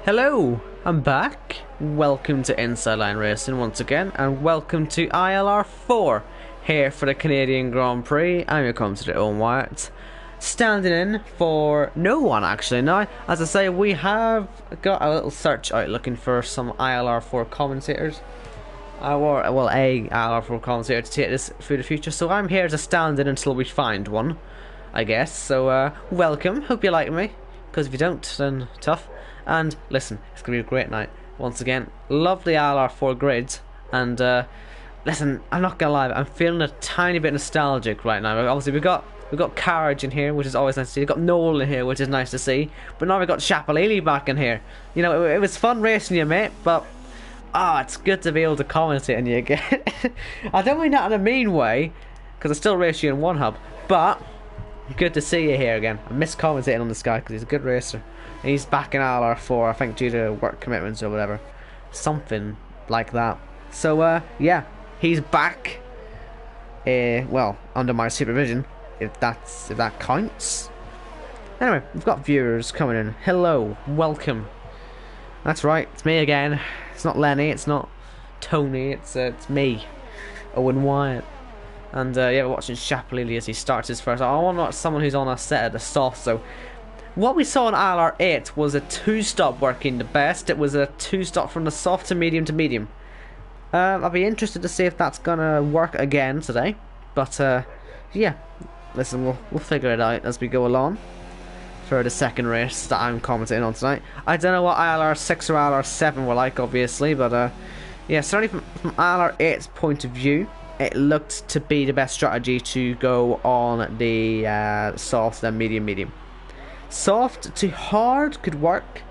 Hello, I'm back. Welcome to Inside Line Racing once again, and welcome to ILR4 here for the Canadian Grand Prix. I'm your commentator, Owen Wyatt, standing in for no one actually. Now, as I say, we have got a little search out looking for some ILR4 commentators. A ILR4 commentator to take this through the future, so I'm here to stand in until we find one, I guess. So, welcome. Hope you like me, because if you don't, then tough. And listen, it's going to be a great night. Once again, lovely ILR4 grids. And listen, I'm not going to lie, I'm feeling a tiny bit nostalgic right now. Obviously, we've got Carriage in here, which is always nice to see. We've got Noel in here, which is nice to see. But now we've got Shapalili back in here. You know, it was fun racing you, mate. But, it's good to be able to commentate on you again. I don't mean that in a mean way, because I still race you in one hub. But, good to see you here again. I miss commentating on this guy, because he's a good racer. He's back in ILR4, I think, due to work commitments or whatever. Something like that. So, yeah, he's back. Well, under my supervision, if that counts. Anyway, we've got viewers coming in. Hello, welcome. That's right, it's me again. It's not Lenny, it's not Tony, it's me, Owen Wyatt. And, yeah, we're watching Shapalili as he starts his first. I want to watch someone who's on a set of the soft, so... What we saw in ILR8 was a two-stop working the best. It was a two-stop from the soft to medium. I'll be interested to see if that's gonna work again today. But yeah, listen, we'll figure it out as we go along for the second race that I'm commentating on tonight. I don't know what ILR6 or ILR7 were like, obviously, but yeah, certainly from ILR8's point of view, it looked to be the best strategy to go on the soft then medium. Soft to hard could work,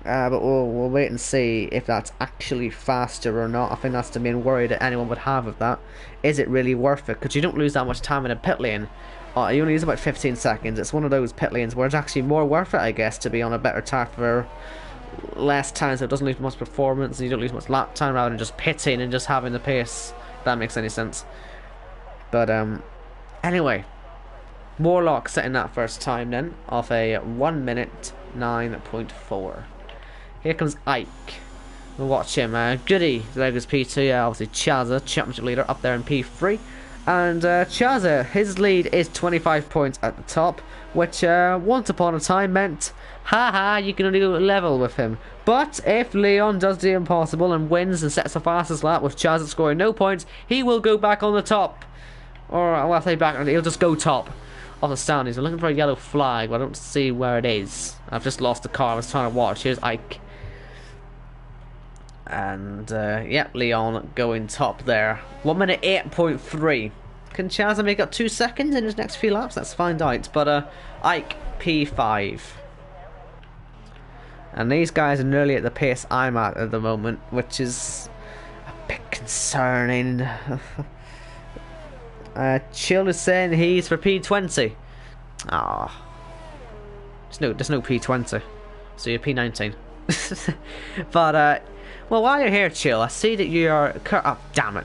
but we'll wait and see if that's actually faster or not. I think that's the main worry that anyone would have of that. Is it really worth it? Because you don't lose that much time in a pit lane. You only use about 15 seconds. It's one of those pit lanes where it's actually more worth it, I guess, to be on a better tire for less time, so it doesn't lose much performance and you don't lose much lap time, rather than just pitting and just having the pace. If that makes any sense. But anyway. Warlock setting that first time then, off a 1 minute 9.4. Here comes Ike. We'll watch him. Goody, there goes P2, obviously Chaza, championship leader, up there in P3. And Chaza, his lead is 25 points at the top, which once upon a time meant, haha, you can only go level with him. But if Leon does the impossible and wins and sets the fastest lap with Chaza scoring no points, he will go back on the top. Or I'll say back, he'll just go top. Off the standings. I'm looking for a yellow flag, but I don't see where it is. I've just lost the car. I was trying to watch. Here's Ike. And, yeah, Leon going top there. 1 minute 8.3. Can Chaza make up 2 seconds in his next few laps? Let's find out. But, Ike, P5. And these guys are nearly at the pace I'm at the moment, which is a bit concerning. Chill is saying he's for P20. There's no P20. So you're P19. But, well, while you're here, Chill, I see that you're... Oh, damn it.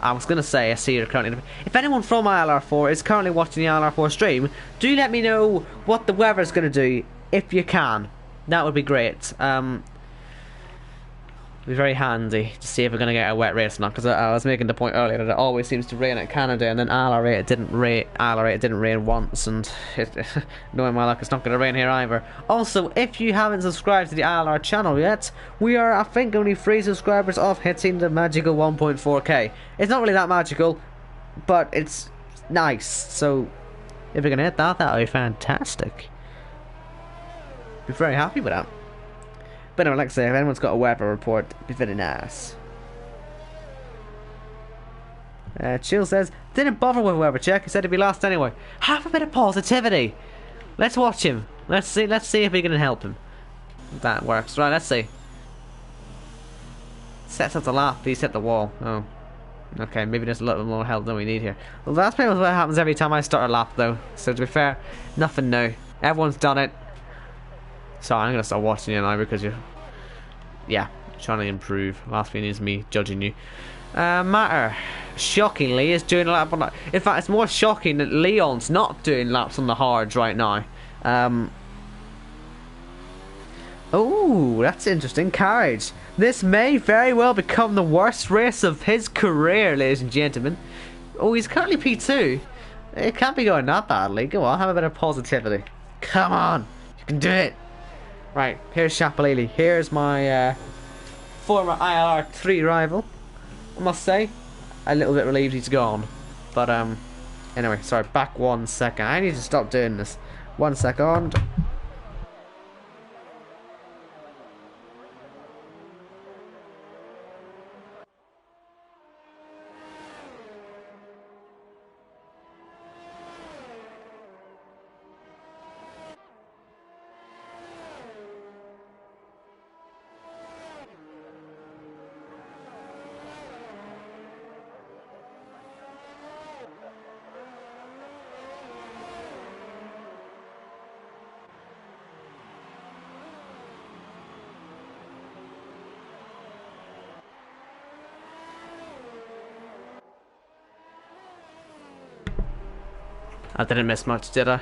I was going to say, I see you're currently... If anyone from ILR4 is currently watching the ILR4 stream, do let me know what the weather's going to do, if you can. That would be great. Be very handy to see if we're going to get a wet race or not, because I was making the point earlier that it always seems to rain at Canada, and then ILR8 didn't rain once, and knowing my luck, it's not going to rain here either. Also, if you haven't subscribed to the ILR channel yet, we are, I think, only 3 subscribers off hitting the magical 1.4k. It's not really that magical, but it's nice, so if we're going to hit that, that would be fantastic. Be very happy with that. But anyway, like I say, if anyone's got a weather report, it'd be very nice. Chill says, didn't bother with a weather check, he said he'd be lost anyway. Have a bit of positivity. Let's watch him. Let's see if we can help him. That works. Right, let's see. Sets up the lap, he's hit the wall. Oh. Okay, maybe there's a little more help than we need here. Well, that's pretty much what happens every time I start a lap, though. So to be fair, nothing new. Everyone's done it. Sorry, I'm going to start watching you now because you're... Yeah, trying to improve. Last thing is me judging you. Matter, shockingly, is doing a lap on... In fact, it's more shocking that Leon's not doing laps on the hards right now. Oh, that's interesting. Carriage. This may very well become the worst race of his career, ladies and gentlemen. Oh, he's currently P2. It can't be going that badly. Go on, have a bit of positivity. Come on, you can do it. Right, here's Shapalili. Here's my former ILR3 rival. I must say, a little bit relieved he's gone. But anyway, sorry. Back 1 second. I need to stop doing this. 1 second. I didn't miss much, did I?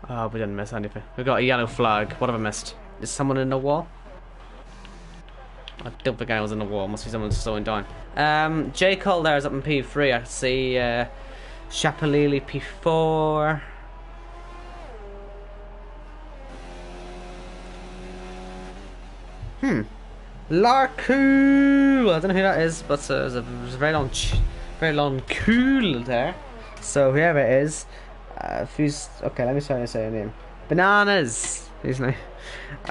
Oh, we didn't miss anything. We got a yellow flag. What have I missed? Is someone in the wall? I don't think I was in the wall. Must be someone slowing down. J. Cole there is up in P3. I can see Shapalili P4. Larku. I don't know who that is, but there's a very long cool there. So whoever it is, who's okay? Let me try and say your name. Bananas. Whose name?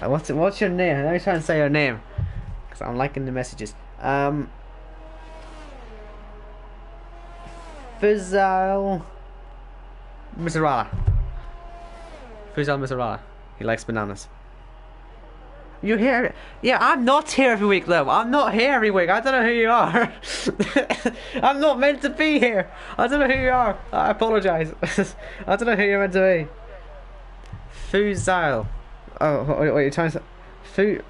What's your name? Let me try and say your name, because I'm liking the messages. Fuzal Miserala. Fuzal Miserala. He likes bananas. You here? Yeah, I'm not here every week, though. I'm not here every week. I don't know who you are. I'm not meant to be here. I don't know who you are. I apologise. I don't know who you're meant to be. Fuzal. Oh, what are you trying to say?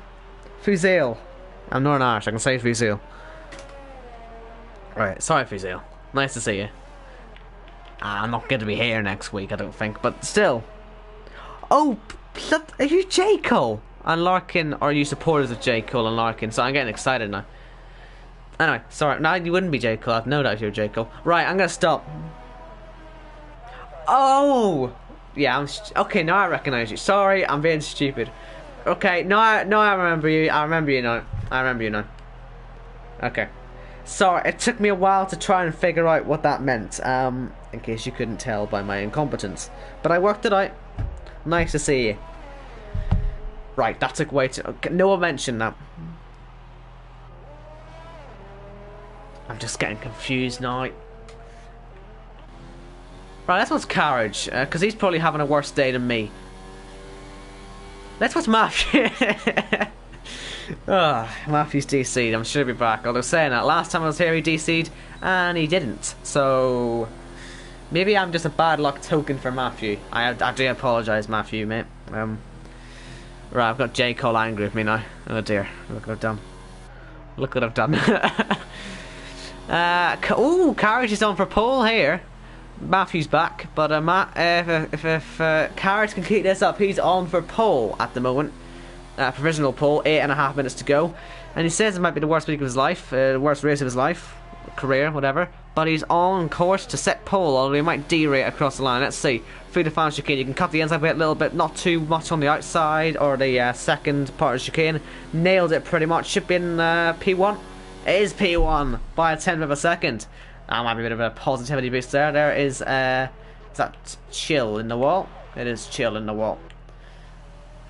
Fuzil. I'm Northern Irish. I can say Fuzil. Right. Sorry, Fuzil. Nice to see you. I'm not going to be here next week, I don't think. But still. Oh, are you J. Cole? And Larkin, or are you supporters of J. Cole and Larkin? So I'm getting excited now. Anyway, sorry. No, you wouldn't be J. Cole. I've no doubt you're J. Cole. Right, I'm gonna stop. Oh! Yeah, okay, now I recognise you. Sorry, I'm being stupid. Okay, no, I remember you. I remember you now. I remember you now. Okay. Sorry, it took me a while to try and figure out what that meant. In case you couldn't tell by my incompetence. But I worked it out. Nice to see you. Right, that took way too... Okay, no one mentioned that. I'm just getting confused now. Right, let's watch Carriage, because he's probably having a worse day than me. Let's watch Matthew. Matthew's DC'd. I'm sure he'll be back. Although saying that, last time I was here he DC'd, and he didn't. So... maybe I'm just a bad luck token for Matthew. I do apologise, Matthew, mate. Right, I've got J. Cole angry with me now. Oh dear, look what I've done. Look what I've done. Ooh, Carriage is on for pole here. Matthew's back, but if Carriage can keep this up, he's on for pole at the moment. Provisional pole, 8.5 minutes to go. And he says it might be the worst week of his life, the worst race of his life, career, whatever. But he's on course to set pole, although he might derate across the line. Let's see. Through the final chicane, you can cut the inside bit a little bit, not too much on the outside, or the second part of the chicane. Nailed it pretty much. Should be in P1. It is P1 by a 10th of a second. That might be a bit of a positivity boost there. There is that chill in the wall? It is chill in the wall.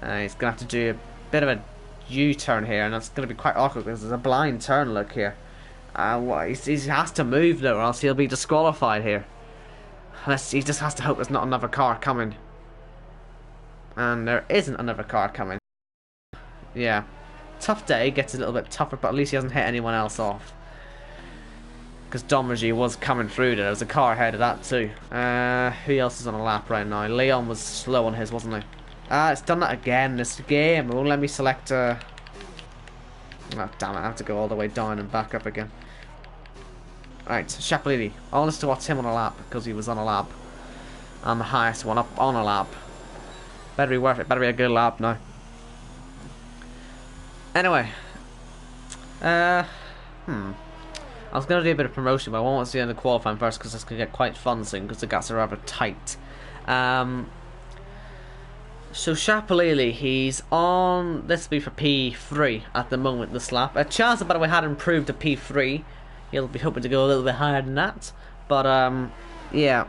He's going to have to do a bit of a U-turn here, and that's going to be quite awkward because there's a blind turn look here. He has to move though, or else he'll be disqualified here. He just has to hope there's not another car coming. And there isn't another car coming. Yeah. Tough day, gets a little bit tougher, but at least he hasn't hit anyone else off. Because Domergy was coming through there. There was a car ahead of that too. Who else is on a lap right now? Leon was slow on his, wasn't he? It's done that again this game. It won't let me select oh damn it, I have to go all the way down and back up again. Right, Shapalili. Honest to watch him on a lap, because he was on a lap. I'm the highest one up on a lap. Better be worth it, better be a good lap now. Anyway, I was going to do a bit of promotion, but I want to see the qualifying first because it's going to get quite fun soon because the gaps are rather tight. So Shapalili, he's on, this will be for P3 at the moment, this lap. Charles, by the way, had improved to P3. He'll be hoping to go a little bit higher than that. But, yeah.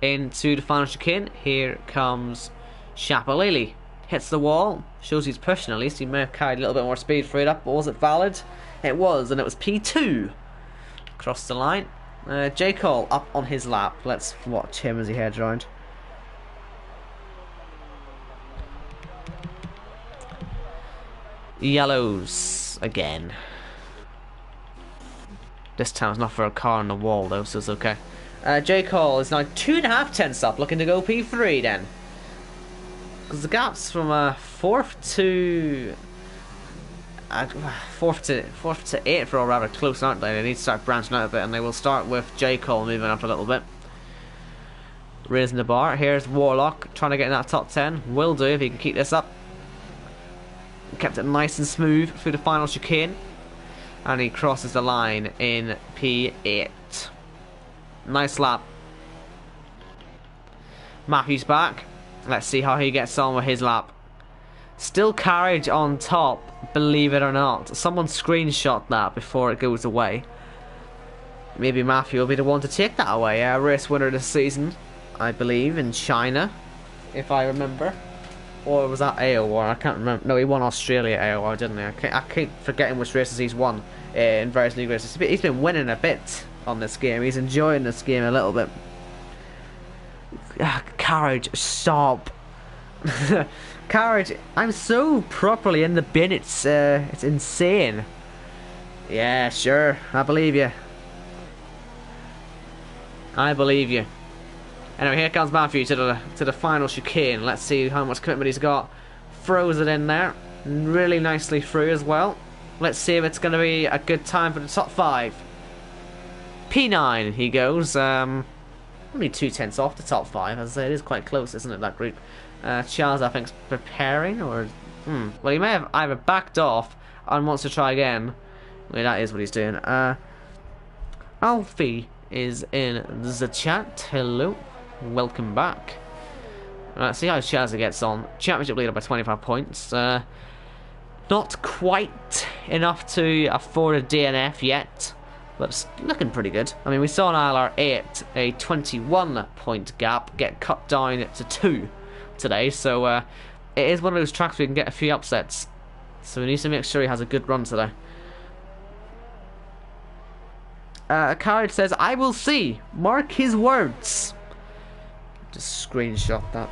Into the final chicane, here comes Shapalili. Hits the wall, shows he's pushing at least. He may have carried a little bit more speed for it up, but was it valid? It was, and it was P2. Across the line. J. Cole up on his lap. Let's watch him as he heads round. Yellows again. This time it's not for a car on the wall though, so it's okay. J. Cole is now 2.5 tenths up, looking to go P3 then. Because the gap's from 4th to 4th to 8th are all rather close, aren't they? They need to start branching out a bit, and they will start with J. Cole moving up a little bit. Raising the bar. Here's Warlock trying to get in that top 10. Will do if he can keep this up. Kept it nice and smooth through the final chicane, and he crosses the line in P8. Nice lap. Matthews back. Let's see how he gets on with his lap. Still carriage on top, believe it or not. Someone screenshot that before it goes away. Maybe Matthew will be the one to take that away. Race winner this season, I believe, in China, if I remember. Or was that AOR? I can't remember. No, he won Australia AOR, didn't he? I keep forgetting which races he's won in various league races. He's been winning a bit on this game. He's enjoying this game a little bit. Carriage, stop. Carriage, I'm so properly in the bin. It's insane. Yeah, sure. I believe you. I believe you. Anyway, here comes Matthew to the final chicane. Let's see how much commitment he's got. Throws it in there. Really nicely through as well. Let's see if it's going to be a good time for the top 5. P9 he goes. Only 2 tenths off the top 5. As I say, it is quite close, isn't it, that group? Charles, I think, is preparing, or... Well, he may have either backed off and wants to try again. Well, that is what he's doing. Alfie is in the chat. Hello. Welcome back. Let's see how Chazza gets on. Championship leader by 25 points. Not quite enough to afford a DNF yet, but it's looking pretty good. I mean, we saw an ILR8, a 21 point gap, get cut down to 2 today, so it is one of those tracks where we can get a few upsets. So we need to make sure he has a good run today. Carriage says, I will see. Mark his words. Just screenshot that,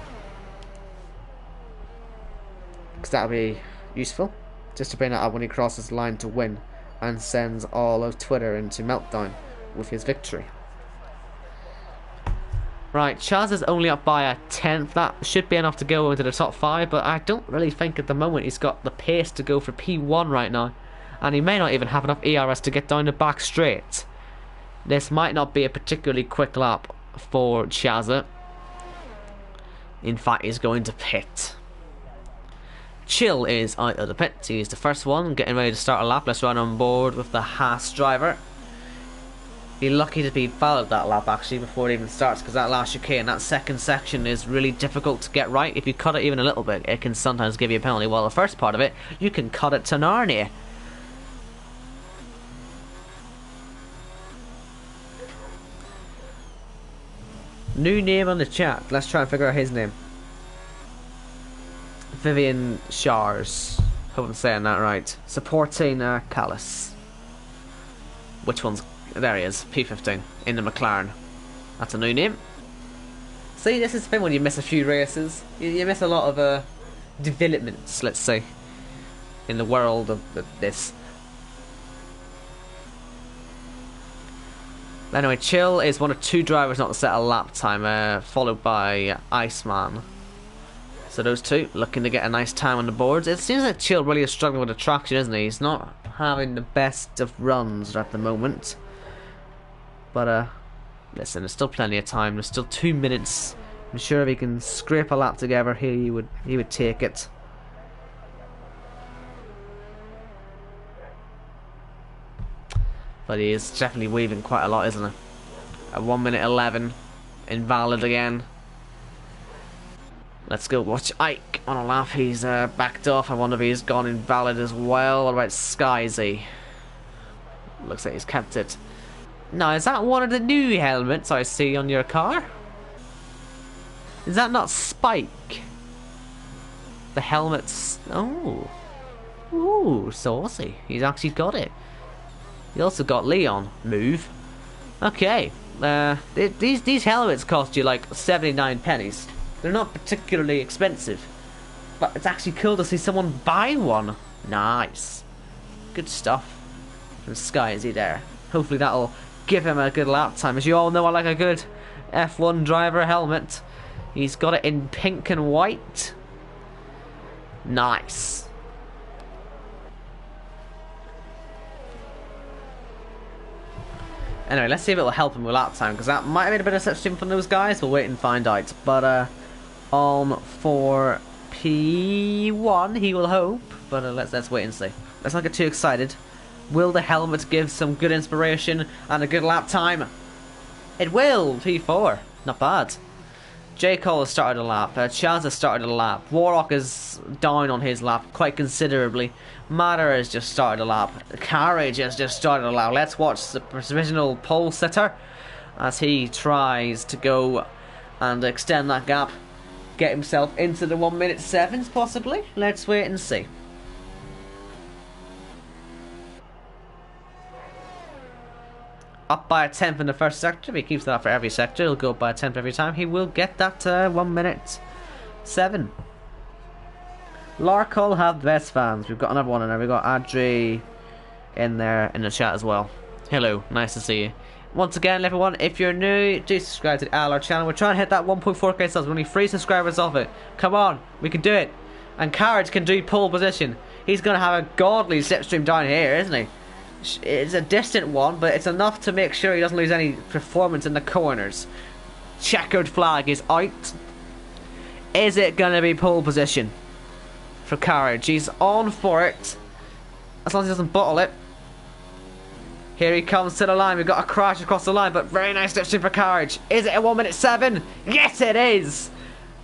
because that'll be useful. Just to bring that up when he crosses the line to win and sends all of Twitter into meltdown with his victory. Right, Chaz is only up by a 10th. That should be enough to go into the top 5, but I don't really think at the moment he's got the pace to go for P1 right now, and he may not even have enough ERS to get down the back straight. This might not be a particularly quick lap for Chazza. In fact, he's going to pit. Chill is out of the pit. He's the first one, getting ready to start a lap. Let's run on board with the Haas driver. Be lucky to be fouled that lap actually before it even starts, because that last chicane, that second section is really difficult to get right. If you cut it even a little bit, it can sometimes give you a penalty. While the first part of it, you can cut it to Narnia. New name on the chat. Let's try and figure out his name. Vivian Shars. Hope I'm saying that right. Supporting Callis. Which one's... There he is. P15 in the McLaren. That's a new name. See, this is the thing when you miss a few races. You miss a lot of developments, let's say, in the world of this. Anyway, Chill is one of 2 drivers not to set a lap time, followed by Iceman. So those 2 looking to get a nice time on the boards. It seems like Chill really is struggling with the traction, isn't he? He's not having the best of runs at the moment. But listen, there's still plenty of time. There's still 2 minutes. I'm sure if he can scrape a lap together here, he would take it. But he is definitely weaving quite a lot, isn't he? At 1 minute 11. Invalid again. Let's go watch Ike on a lap. He's backed off. I wonder if he's gone invalid as well. What about Skyzy? Looks like he's kept it. Now, is that one of the new helmets I see on your car? Is that not Spike? The helmet's... Oh. Ooh, saucy. He's actually got it. He also got Leon. Move. Okay. These helmets cost you like 79 pennies. They're not particularly expensive. But it's actually cool to see someone buy one. Nice. Good stuff. From Skyzy there. Hopefully that'll give him a good lap time. As you all know, I like a good F1 driver helmet. He's got it in pink and white. Nice. Anyway, let's see if it'll help him with lap time, because that might have been a bit of such thing from those guys. We'll wait and find out. But on for P1, he will hope. But let's wait and see. Let's not get too excited. Will the helmet give some good inspiration and a good lap time? It will. P4, not bad. J. Cole has started a lap. Chaz has started a lap. Warlock is down on his lap quite considerably. Matter has just started a lap. Carriage has just started a lap. Let's watch the provisional pole sitter as he tries to go and extend that gap. Get himself into the 1 minute 7s possibly. Let's wait and see. Up by a 10th in the first sector. If he keeps that up for every sector, he'll go up by a 10th every time. He will get that 1 minute 7. Lark will have the best fans. We've got another one in there. We've got Adri in there in the chat as well. Hello, nice to see you. Once again, everyone, if you're new, do subscribe to the ILR channel. We're trying to hit that 1.4k subs. We're only 3 subscribers off it. Come on, we can do it. And Carriage can do pole position. He's going to have a godly slipstream down here, isn't he? It's a distant one, but it's enough to make sure he doesn't lose any performance in the corners. Checkered flag is out. Is it going to be pole position for Carriage? He's on for it. As long as he doesn't bottle it. Here he comes to the line. We've got a crash across the line, but very nice slipstream for Carriage. Is it a 1 minute 7? Yes, it is.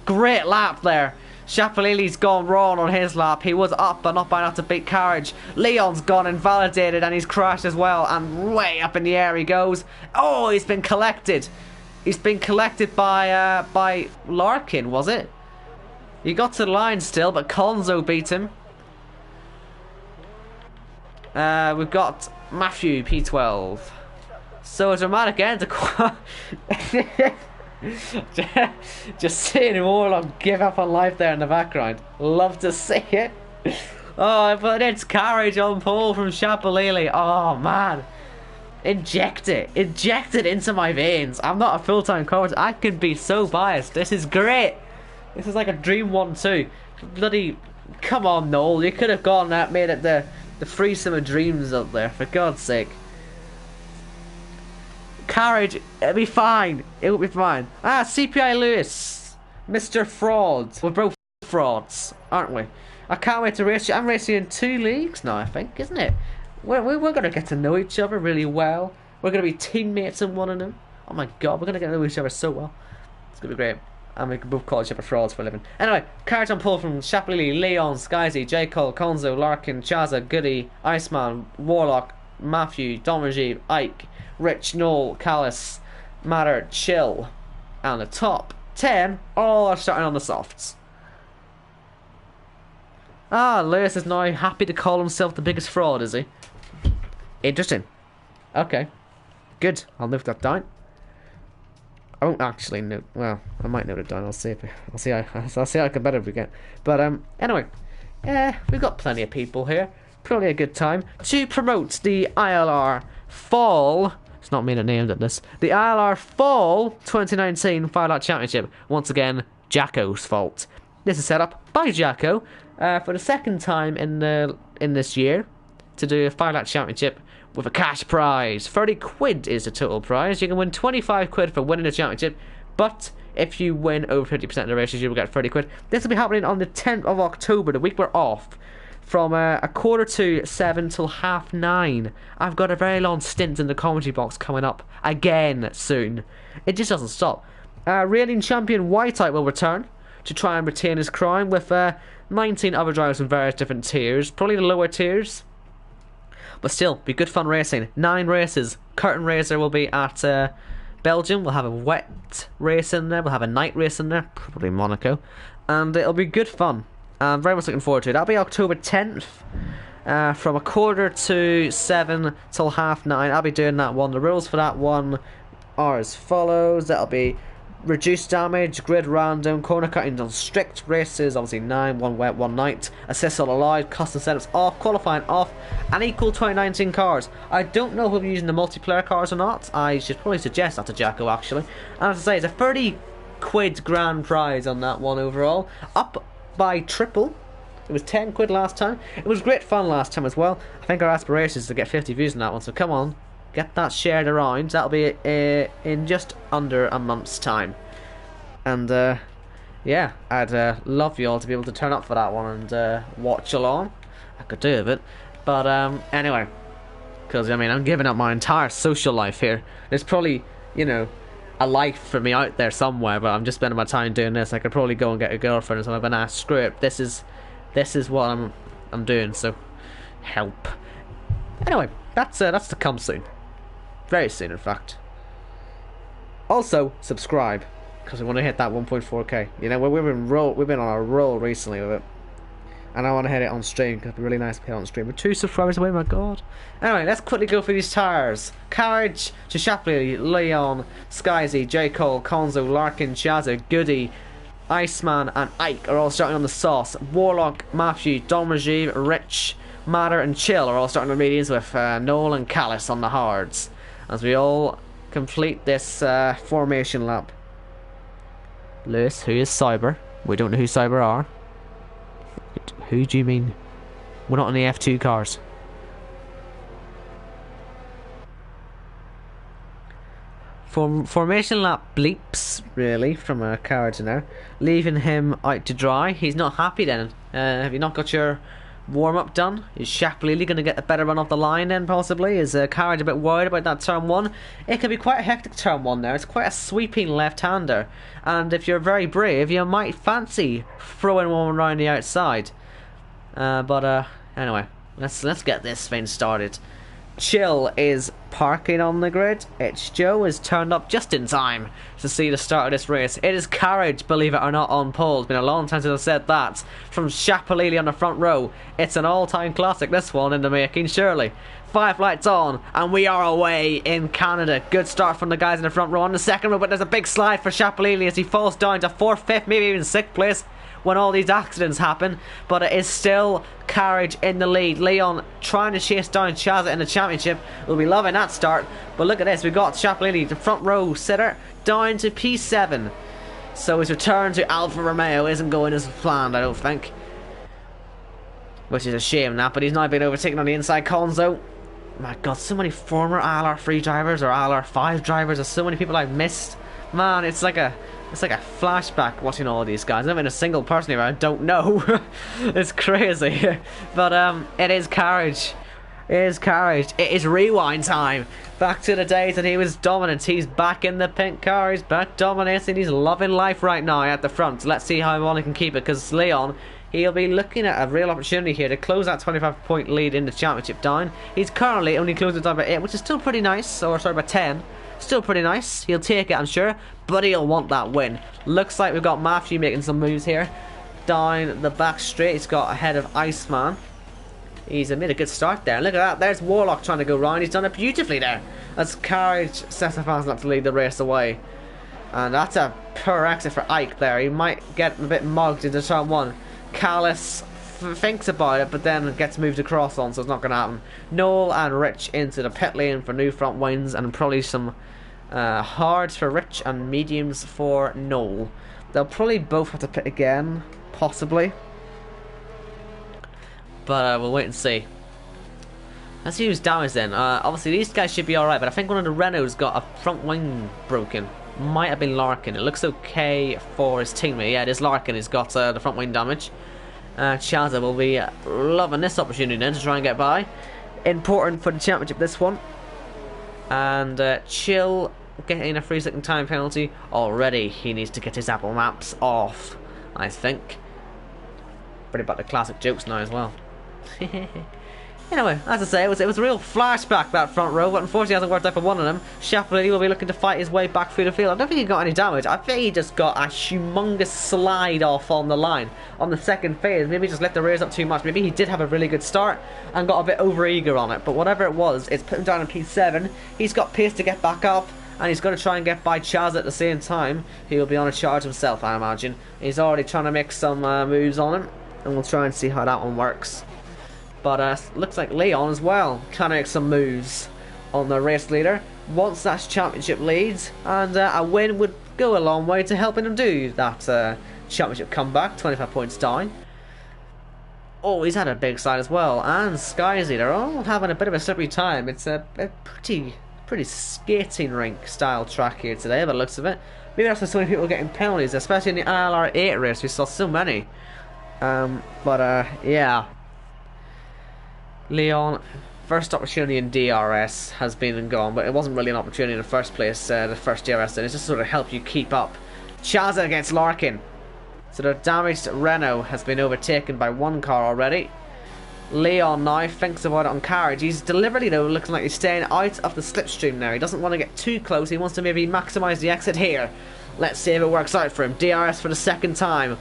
Great lap there. Chapalili's gone wrong on his lap. He was up, but not by enough to beat Carriage. Leon's gone invalidated, and he's crashed as well. And way up in the air he goes. Oh, he's been collected. He's been collected by Larkin, was it? He got to the line still, but Conzo beat him. We've got Matthew, P12. So a dramatic end to just seeing Warlock give up on life there in the background. Love to see it. Oh, but it's Carriage on pole from Chapalili. Oh man, inject it into my veins. I'm not a full-time coach. I can be so biased. This is great. This is like a dream 1-2. Bloody, come on, Noel. You could have gone that, made it the threesome of dreams up there. For God's sake. Carriage, it'll be fine. It'll be fine. Ah, CPI Lewis, Mr. Fraud. We're both frauds, aren't we? I can't wait to race you. I'm racing in 2 leagues now, I think, isn't it? We're going to get to know each other really well. We're going to be teammates in one of them. Oh my god, we're going to get to know each other so well. It's going to be great. And we can both call each other frauds for a living. Anyway, Carriage on pole from Chapalili, Leon, Skyzy, J. Cole, Conzo, Larkin, Chaza, Goody, Iceman, Warlock, Matthew, Domergy, Ike, Rich, Noel, Callis, Matter, Chill, and the top 10 all are starting on the softs. Ah, Lewis is now happy to call himself the biggest fraud, is he? Interesting. Okay. Good. I'll note that down. I won't actually note. Well, I might note it down. I'll see how competitive we get. But anyway, we've got plenty of people here. Probably a good time to promote the ILR Fall. It's not me that named it this. The ILR Fall 2019 Firelight Championship. Once again, Jacko's fault. This is set up by Jacko for the second time in this year to do a Firelight Championship with a cash prize. 30 quid is the total prize. You can win 25 quid for winning the championship, but if you win over 50% of the races, you will get 30 quid. This will be happening on the 10th of October, the week we're off. from a 7:15 till 9:30. I've got a very long stint in the commentary box coming up again soon. It just doesn't stop. Reigning champion Whiteout will return to try and retain his crown with 19 other drivers in various different tiers, probably the lower tiers. But still, be good fun racing. 9 races. Curtain Raiser will be at Belgium. We'll have a wet race in there. We'll have a night race in there, probably Monaco. And it'll be good fun. I'm very much looking forward to it. That'll be October 10th. From 7:15 till 9:30. I'll be doing that one. The rules for that one are as follows. That'll be reduced damage, grid random, corner cutting on strict races, obviously 9, 1 wet, 1 night, assists all allowed, custom setups off, qualifying off, and equal 2019 cars. I don't know if we'll be using the multiplayer cars or not. I should probably suggest that to Jacko actually. And as I say, it's a 30 quid grand prize on that one overall, up by triple. It was 10 quid last time. It was great fun last time as well. I think our aspiration is to get 50 views on that one, so come on, get that shared around. That'll be in just under a month's time. And yeah, I'd love you all to be able to turn up for that one and watch along. I could do a bit, but anyway, because I mean I'm giving up my entire social life here. There's probably, you know, a life for me out there somewhere, but I'm just spending my time doing this. I could probably go and get a girlfriend or something, but nah, screw it. This is what I'm doing. So help. Anyway, that's to come soon. Very soon, in fact. Also, subscribe, because we want to hit that 1.4k. You know, we've been on a roll recently with it, and I want to hit it on stream, because it'd be really nice to hit it on stream. We're 2 subscribers away, my god. Anyway, let's quickly go through these tires. Carriage to Shapley, Leon, Skyzy, J. Cole, Konzo, Larkin, Chazza, Goody, Iceman, and Ike are all starting on the sauce. Warlock, Matthew, Don Rajiv, Rich, Matter, and Chill are all starting the mediums, with Noel and Callis on the hards, as we all complete this formation lap. Lewis, who is Cyber? We don't know who Cyber are. Who do you mean? We're not on the F2 cars. Formation lap bleeps, really, from a carriage now, leaving him out to dry. He's not happy then. Have you not got your warm-up done? Is Shapley going to get a better run off the line then, possibly? Is Carriage a bit worried about that turn 1? It can be quite a hectic turn 1 there. It's quite a sweeping left-hander, and if you're very brave, you might fancy throwing one around the outside. Anyway, let's get this thing started. Chill is parking on the grid. It's Joe is turned up just in time to see the start of this race. It is Carriage, believe it or not, on pole. It's been a long time since I've said that. From Shapalili on the front row. It's an all-time classic, this one in the making, surely. 5 lights on, and we are away in Canada. Good start from the guys in the front row on the second row, but there's a big slide for Shapalili as he falls down to 4th, 5th, maybe even 6th place when all these accidents happen. But it is still Carriage in the lead. Leon trying to chase down Chazza in the championship. We'll be loving that start. But look at this, we got Shapalili, the front row sitter, down to P7. So his return to Alfa Romeo isn't going as planned, I don't think. Which is a shame, that, but he's now been overtaken on the inside. Konzo. My god, so many former ILR3 drivers or ILR5 drivers. There's so many people I've missed. Man, it's like a flashback watching all of these guys. I've been a single person here I don't know. It's crazy. But it is Carriage. It is Carriage. It is rewind time. Back to the days that he was dominant. He's back in the pink car. He's back dominating. He's loving life right now at the front. Let's see how long he can keep it, because Leon, he'll be looking at a real opportunity here to close that 25-point lead in the championship down. He's currently only closing it down by 8, which is still pretty nice. Or sorry, by 10. Still pretty nice. He'll take it, I'm sure, but he'll want that win. Looks like we've got Matthew making some moves here. Down the back straight, he's got ahead of Iceman. He's made a good start there. Look at that. There's Warlock trying to go round. He's done it beautifully there. As Carriage sets a fast lap to lead the race away. And that's a poor exit for Ike there. He might get a bit mugged into turn 1. Callis thinks about it, but then gets moved across on, so it's not going to happen. Noel and Rich into the pit lane for new front wings, and probably some hards for Rich and mediums for Noel. They'll probably both have to pit again, possibly. But we'll wait and see. Let's see who's damaged then. Obviously these guys should be alright, but I think one of the Renaults got a front wing broken. Might have been Larkin. It looks okay for his teammate. Yeah, it is Larkin. He's got the front wing damage. Chaza will be loving this opportunity then to try and get by. Important for the championship, this one. And Chill getting a 3-second time penalty. Already he needs to get his Apple Maps off, I think. Pretty about the classic jokes now as well. Anyway, as I say, it was a real flashback, that front row, but unfortunately it hasn't worked out for one of them. Chappellini will be looking to fight his way back through the field. I don't think he got any damage. I think he just got a humongous slide off on the line on the second phase. Maybe he just let the rears up too much. Maybe he did have a really good start and got a bit over-eager on it. But whatever it was, it's put him down in P7. He's got pace to get back up, and he's going to try and get by Chaz at the same time. He will be on a charge himself, I imagine. He's already trying to make some moves on him, and we'll try and see how that one works. But looks like Leon as well trying to make some moves on the race leader. Wants that championship lead, and a win would go a long way to helping him do that championship comeback. 25 points down. Oh, he's had a big side as well. And Skyzy, they're all having a bit of a slippery time. It's a pretty skating rink style track here today, by the looks of it. Maybe that's why so many people are getting penalties, especially in the ILR8 race. We saw so many. Yeah. Leon, first opportunity in DRS has been and gone, but it wasn't really an opportunity in the first place, the first DRS did. It's just sort of help you keep up. Chaza against Larkin. So the damaged Renault has been overtaken by one car already. Leon now thinks about it on carriage. He's deliberately, though, looking like he's staying out of the slipstream now. He doesn't want to get too close. He wants to maybe maximise the exit here. Let's see if it works out for him. DRS for the second time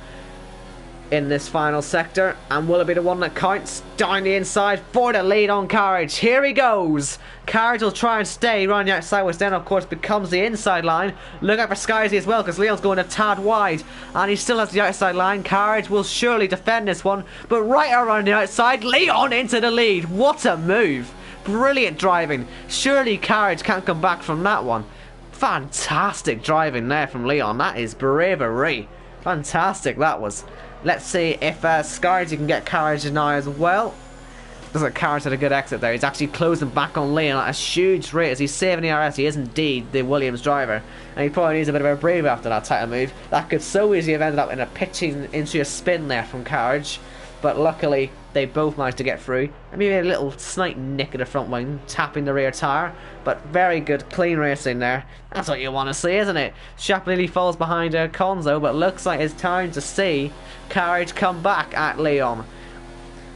in this final sector, and will it be the one that counts? Down the inside for the lead on carriage. Here he goes. Carriage will try and stay around the outside, which then of course becomes the inside line. Look out for Skyzy as well, because Leon's going a tad wide and he still has the outside line. Carriage will surely defend this one, but right around the outside, Leon into the lead. What a move. Brilliant driving. Surely Carriage can't come back from that one. Fantastic driving there from Leon. That is bravery. Fantastic that was. Let's see if Skyzy can get Carriage now as well. Looks like Carriage had a good exit there. He's actually closing back on Leon at a huge rate as he's saving the RS. He is indeed the Williams driver, and he probably needs a bit of a breather after that title move. That could so easily have ended up in a pitching into a spin there from Carriage, but luckily they both managed to get through. And maybe a little slight nick at the front wing, tapping the rear tyre, but very good clean racing there. That's what you want to see, isn't it? Chappellini falls behind Conzo, but looks like it's time to see Carriage come back at Leon.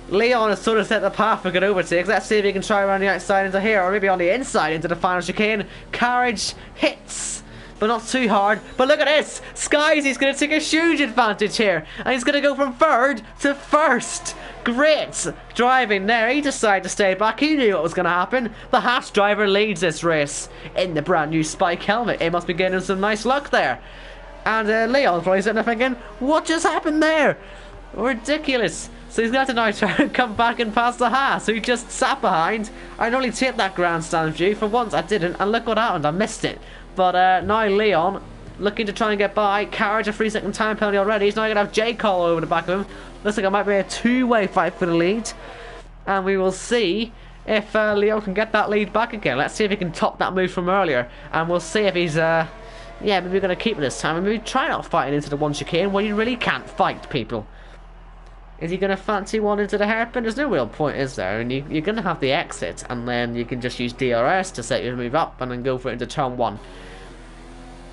Leon has sort of set the path for good overtakes. Let's see if he can try around the outside into here, or maybe on the inside into the final chicane. Carriage hits, but not too hard. But look at this. Skyzy's going to take a huge advantage here, and he's going to go from third to first. Great driving there. He decided to stay back. He knew what was going to happen. The Haas driver leads this race in the brand new Spike helmet. He must be getting some nice luck there. And Leon's probably sitting there thinking, what just happened there? Ridiculous. So he's going to now try and come back and pass the Haas, who just sat behind. I'd only take that grandstand view. For once I didn't, and look what happened. I missed it. But now Leon looking to try and get by. Carriage a 3-second time penalty already. He's now going to have J Call over the back of him. Looks like it might be a two-way fight for the lead. And we will see if Leon can get that lead back again. Let's see if he can top that move from earlier. And we'll see if he's... yeah, maybe we're going to keep it this time. And maybe try not fighting into the one chicane where you really can't fight people. Is he going to fancy one into the hairpin? There's no real point, is there? And you're going to have the exit, and then you can just use DRS to set your move up and then go for it into turn 1.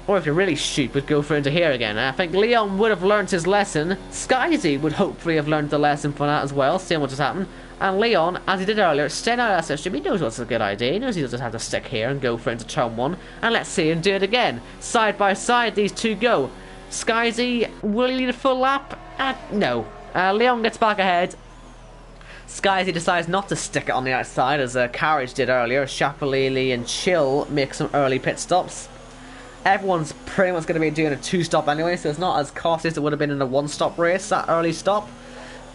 Or if you're really stupid, go for it into here again. I think Leon would have learnt his lesson. Skyzy would hopefully have learnt the lesson from that as well, seeing what just happened. And Leon, as he did earlier, staying out of that system, he knows what's a good idea. He knows he doesn't have to stick here and go for it into turn 1. And let's see him do it again. Side by side, these two go. Skyzy, will he need a full lap? No. Leon gets back ahead. Skyzy decides not to stick it on the outside as Carriage did earlier. Chappellini and Chill make some early pit stops. Everyone's pretty much going to be doing a 2-stop anyway, so it's not as costly as it would have been in a 1-stop race, that early stop.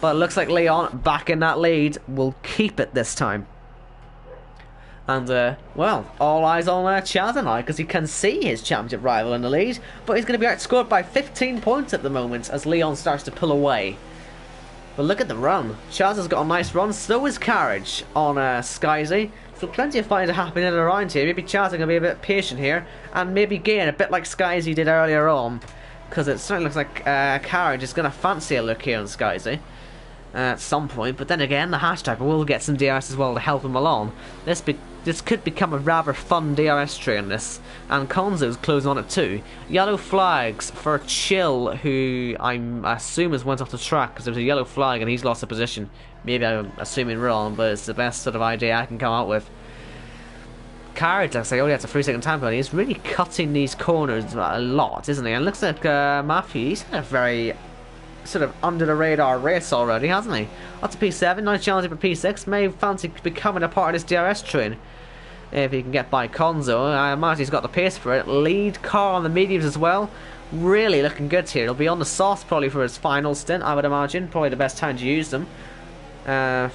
But it looks like Leon, back in that lead, will keep it this time. And, well, all eyes on Chaza now, because he can see his championship rival in the lead. But he's going to be outscored by 15 points at the moment as Leon starts to pull away. But look at the run. Chaza's got a nice run, so is Carriage on Skyzy. So plenty of fighting to happen in and around here. Maybe Chaza can be a bit patient here, and maybe gain a bit like Skyzy did earlier on. Because it certainly looks like Carriage is going to fancy a look here on Skyzy. at some point. But then again, the hashtag will get some DRS as well to help him along. This could become a rather fun DRS train, this. And Konzo's closing on it too. Yellow flags for Chill, who I'm assuming went off the track because there was a yellow flag and he's lost a position. Maybe I'm assuming wrong, but it's the best sort of idea I can come up with. Carriage, like I say, only has a 3-second time penalty. He's really cutting these corners a lot, isn't he? And it looks like Matthew, he's had a very sort of under the radar race already, hasn't he? Up to P7, nice challenge for P6. May fancy becoming a part of this DRS train if he can get by Konzo. I imagine he's got the pace for it. Lead car on the mediums as well. Really looking good here. He'll be on the softs probably for his final stint, I would imagine. Probably the best time to use them.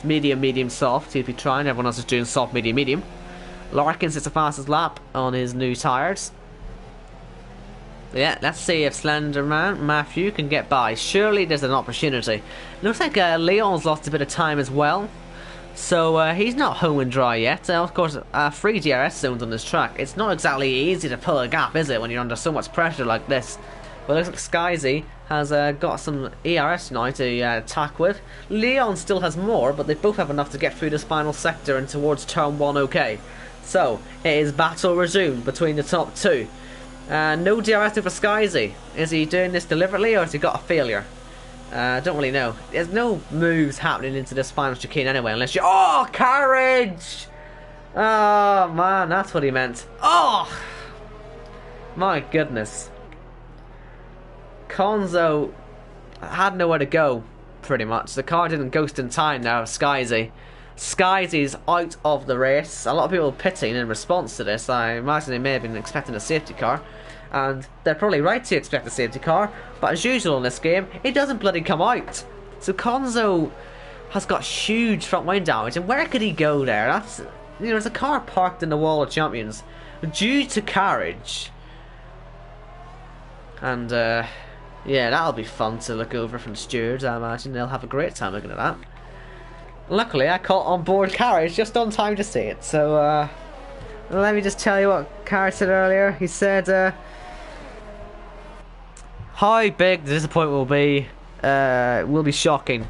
Medium, medium, soft. He'll be trying. Everyone else is doing soft, medium, medium. Larkins is the fastest lap on his new tyres. Yeah, let's see if Slenderman Matthew can get by. Surely there's an opportunity. Looks like Leon's lost a bit of time as well. So he's not home and dry yet. Of course, 3 DRS zones on this track. It's not exactly easy to pull a gap, is it, when you're under so much pressure like this? But it looks like Skyzy has got some ERS now to attack with. Leon still has more, but they both have enough to get through this final sector and towards turn 1 okay. So, it is battle resumed between the top 2. No DRS for Skyzy. Is he doing this deliberately or has he got a failure? I don't really know. There's no moves happening into this final chicane anyway, unless you... Oh, carriage! Oh, man, that's what he meant. Oh! My goodness. Konzo had nowhere to go, pretty much. The car didn't ghost in time now, Skyzy. Skyzy's out of the race. A lot of people pitting in response to this. I imagine they may have been expecting a safety car. And they're probably right to expect a safety car. But as usual in this game, it doesn't bloody come out. So Konzo has got huge front wing damage. And where could he go there? That's, you know, there's a car parked in the Wall of Champions due to carriage. And yeah, that'll be fun to look over from the stewards. I imagine they'll have a great time looking at that. Luckily, I caught on board carriage just on time to see it. So let me just tell you what Carriage said earlier. He said, how big the disappointment will be shocking.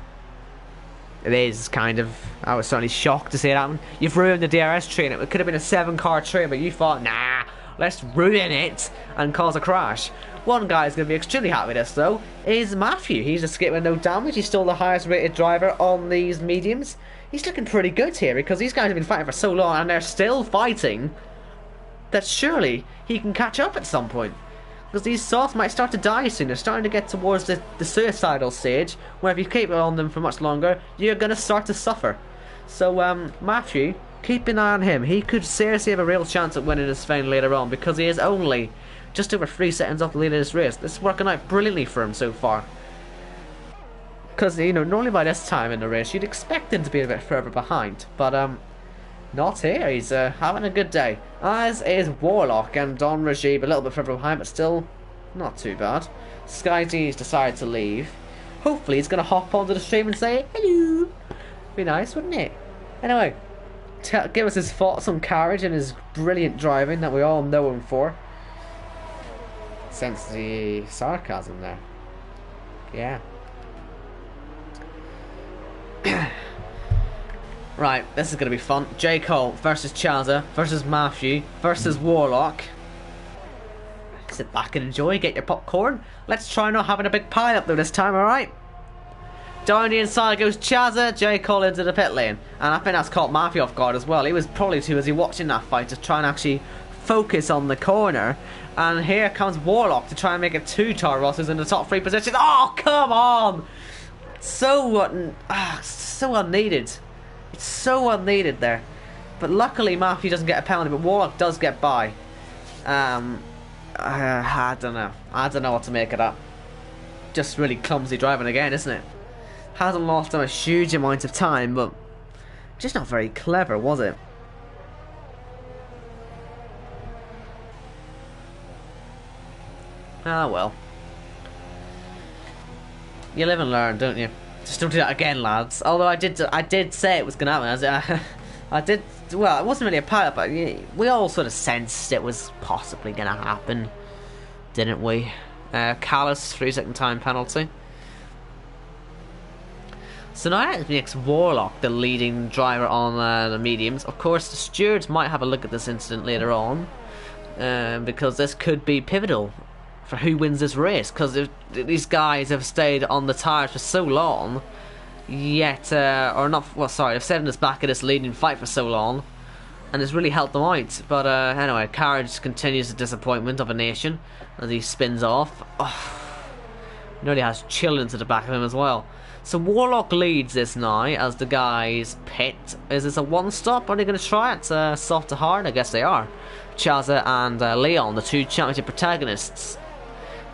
It is, kind of. I was certainly shocked to see it happen. You've ruined the DRS train. It could have been a 7-car train, but you thought, nah, let's ruin it and cause a crash. One guy is going to be extremely happy with this, though, is Matthew. He's escaped with no damage. He's still the highest rated driver on these mediums. He's looking pretty good here because these guys have been fighting for so long and they're still fighting that surely he can catch up at some point. Because these softs might start to die soon. They're starting to get towards the suicidal stage where if you keep on them for much longer, you're going to start to suffer. So, Matthew, keep an eye on him. He could seriously have a real chance at winning this thing later on because he is only just over 3 seconds off the lead of this race. This is working out brilliantly for him so far. Because, you know, normally by this time in the race, you'd expect him to be a bit further behind. But, not here. He's having a good day. As is Warlock and Don Regib a little bit further behind, but still not too bad. Skyzy's decided to leave. Hopefully he's going to hop onto the stream and say, hello. Be nice, wouldn't it? Anyway, give us his thoughts on Carriage and his brilliant driving that we all know him for. Sense the sarcasm there. Yeah. Right, this is going to be fun. J. Cole versus Chaza versus Matthew versus Warlock. Sit back and enjoy, get your popcorn. Let's try not having a big pile up though this time, alright? Down the inside goes Chaza, J. Cole into the pit lane. And I think that's caught Matthew off guard as well. He was probably too busy watching that fight to try and actually focus on the corner. And here comes Warlock to try and make it 2 Toro Rossos in the top 3 positions. Oh, come on! So unneeded. It's so unneeded there. But luckily Matthew doesn't get a penalty, but Warlock does get by. I don't know. I don't know what to make of that. Just really clumsy driving again, isn't it? Hasn't lost him a huge amount of time, but just not very clever, was it? Ah well. You live and learn, don't you? Just don't do that again, lads. Although I did say it was going to happen. I did. Well, it wasn't really a pilot, but we all sort of sensed it was possibly going to happen, didn't we? Callous 3-second time penalty. So now it makes Warlock the leading driver on the mediums. Of course, the stewards might have a look at this incident later on, because this could be pivotal for who wins this race. Because if these guys have stayed on the tyres for so long, yet, or not, well, sorry, they've stayed in this back of this leading fight for so long, and it's really helped them out. But anyway, Carriage continues the disappointment of a nation as he spins off. Oh, nearly has children to the back of him as well. So Warlock leads this now as the guys pit. Is this a one-stop? Are they going to try it? Soft to hard? I guess they are. Chaza and Leon, the two championship protagonists.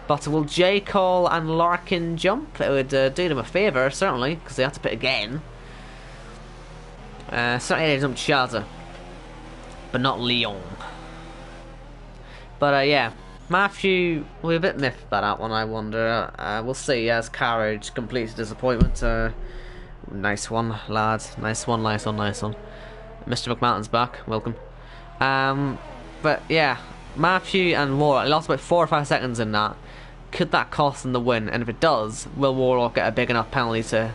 But will J. Cole and Larkin jump? It would do them a favour, certainly, because they have to pit again. Certainly they jumped Chaza, but not Leon. But yeah, Matthew, we're a bit miffed by that one, I wonder. We'll see as Carriage completes disappointment. Nice one, lads. Nice one, nice one, nice one. Mr. McMahon's back, welcome. But yeah, Matthew and Warlock lost about 4 or 5 seconds in that. Could that cost them the win? And if it does, will Warlock get a big enough penalty to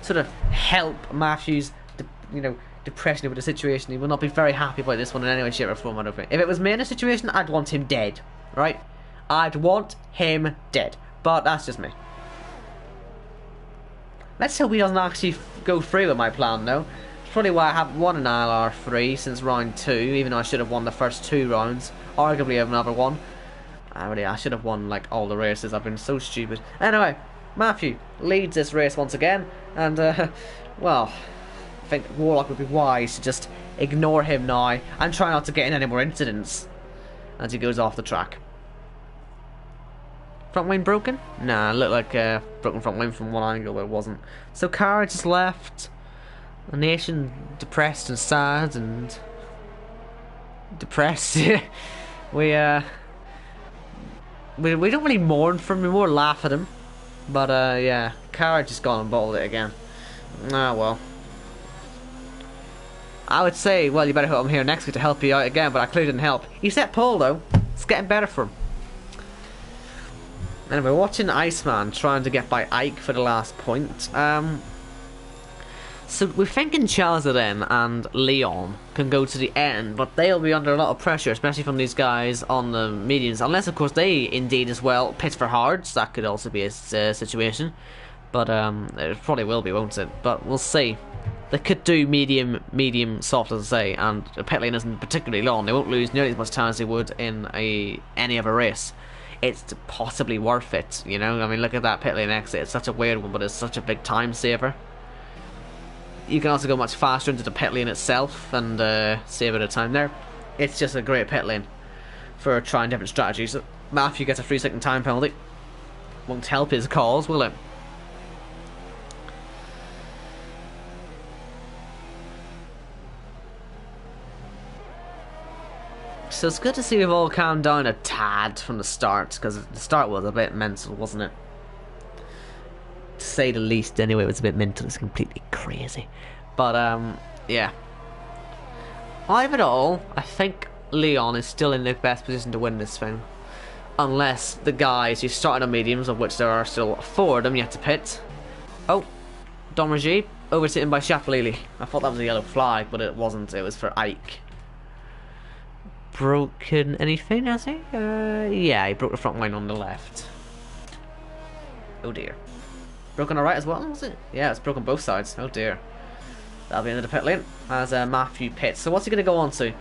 sort of help Matthew's depression over the situation? He will not be very happy about this one in any way, shape or form, I don't think. If it was me in a situation, I'd want him dead. Right? I'd want him dead. But that's just me. Let's hope he doesn't actually go through with my plan, though. It's probably why I haven't won an ILR3 since round 2, even though I should have won the first 2 rounds. Arguably another one. I should have won like all the races. I've been so stupid. Anyway, Matthew leads this race once again. And, well, I think Warlock would be wise to just ignore him now and try not to get in any more incidents as he goes off the track. Front wing broken? Nah, it looked like broken front wing from one angle, but it wasn't. So Carriage is left. A nation depressed and sad and depressed. we don't really mourn for him, we more laugh at him. But yeah, Carriage has gone and bottled it again. Ah well. I would say, well, you better hope I'm here next week to help you out again, but I clearly didn't help. He set pole though. It's getting better for him. Anyway, watching Iceman trying to get by Ike for the last point. So we're thinking Chaza then and Leon can go to the end, but they'll be under a lot of pressure, especially from these guys on the mediums. Unless, of course, they indeed as well pit for hards. That could also be a situation. But it probably will be, won't it? But we'll see. They could do medium, soft, as I say, and the pit lane isn't particularly long. They won't lose nearly as much time as they would in any other race. It's possibly worth it, you know? I mean, look at that pit lane exit. It's such a weird one, but it's such a big time saver. You can also go much faster into the pit lane itself and save a bit of time there. It's just a great pit lane for trying different strategies. So Matthew gets a 3-second time penalty. Won't help his cause, will it? So it's good to see we've all calmed down a tad from the start, because the start was a bit mental, wasn't it? To say the least, anyway. It was a bit mental. It's completely crazy. But yeah, out of it all, I think Leon is still in the best position to win this thing, unless the guys who started on mediums, of which there are still 4 of them yet to pit. Oh, Don Reggie overtaken by Shafalili. I thought that was a yellow flag, but it wasn't. It was for Ike. Broken anything, has he? Yeah, he broke the front line on the left. Oh dear. Broken on the right as well, was it? Yeah, it's broken both sides. Oh dear. That'll be into the pit lane as Matthew pits. So what's he going to go on to?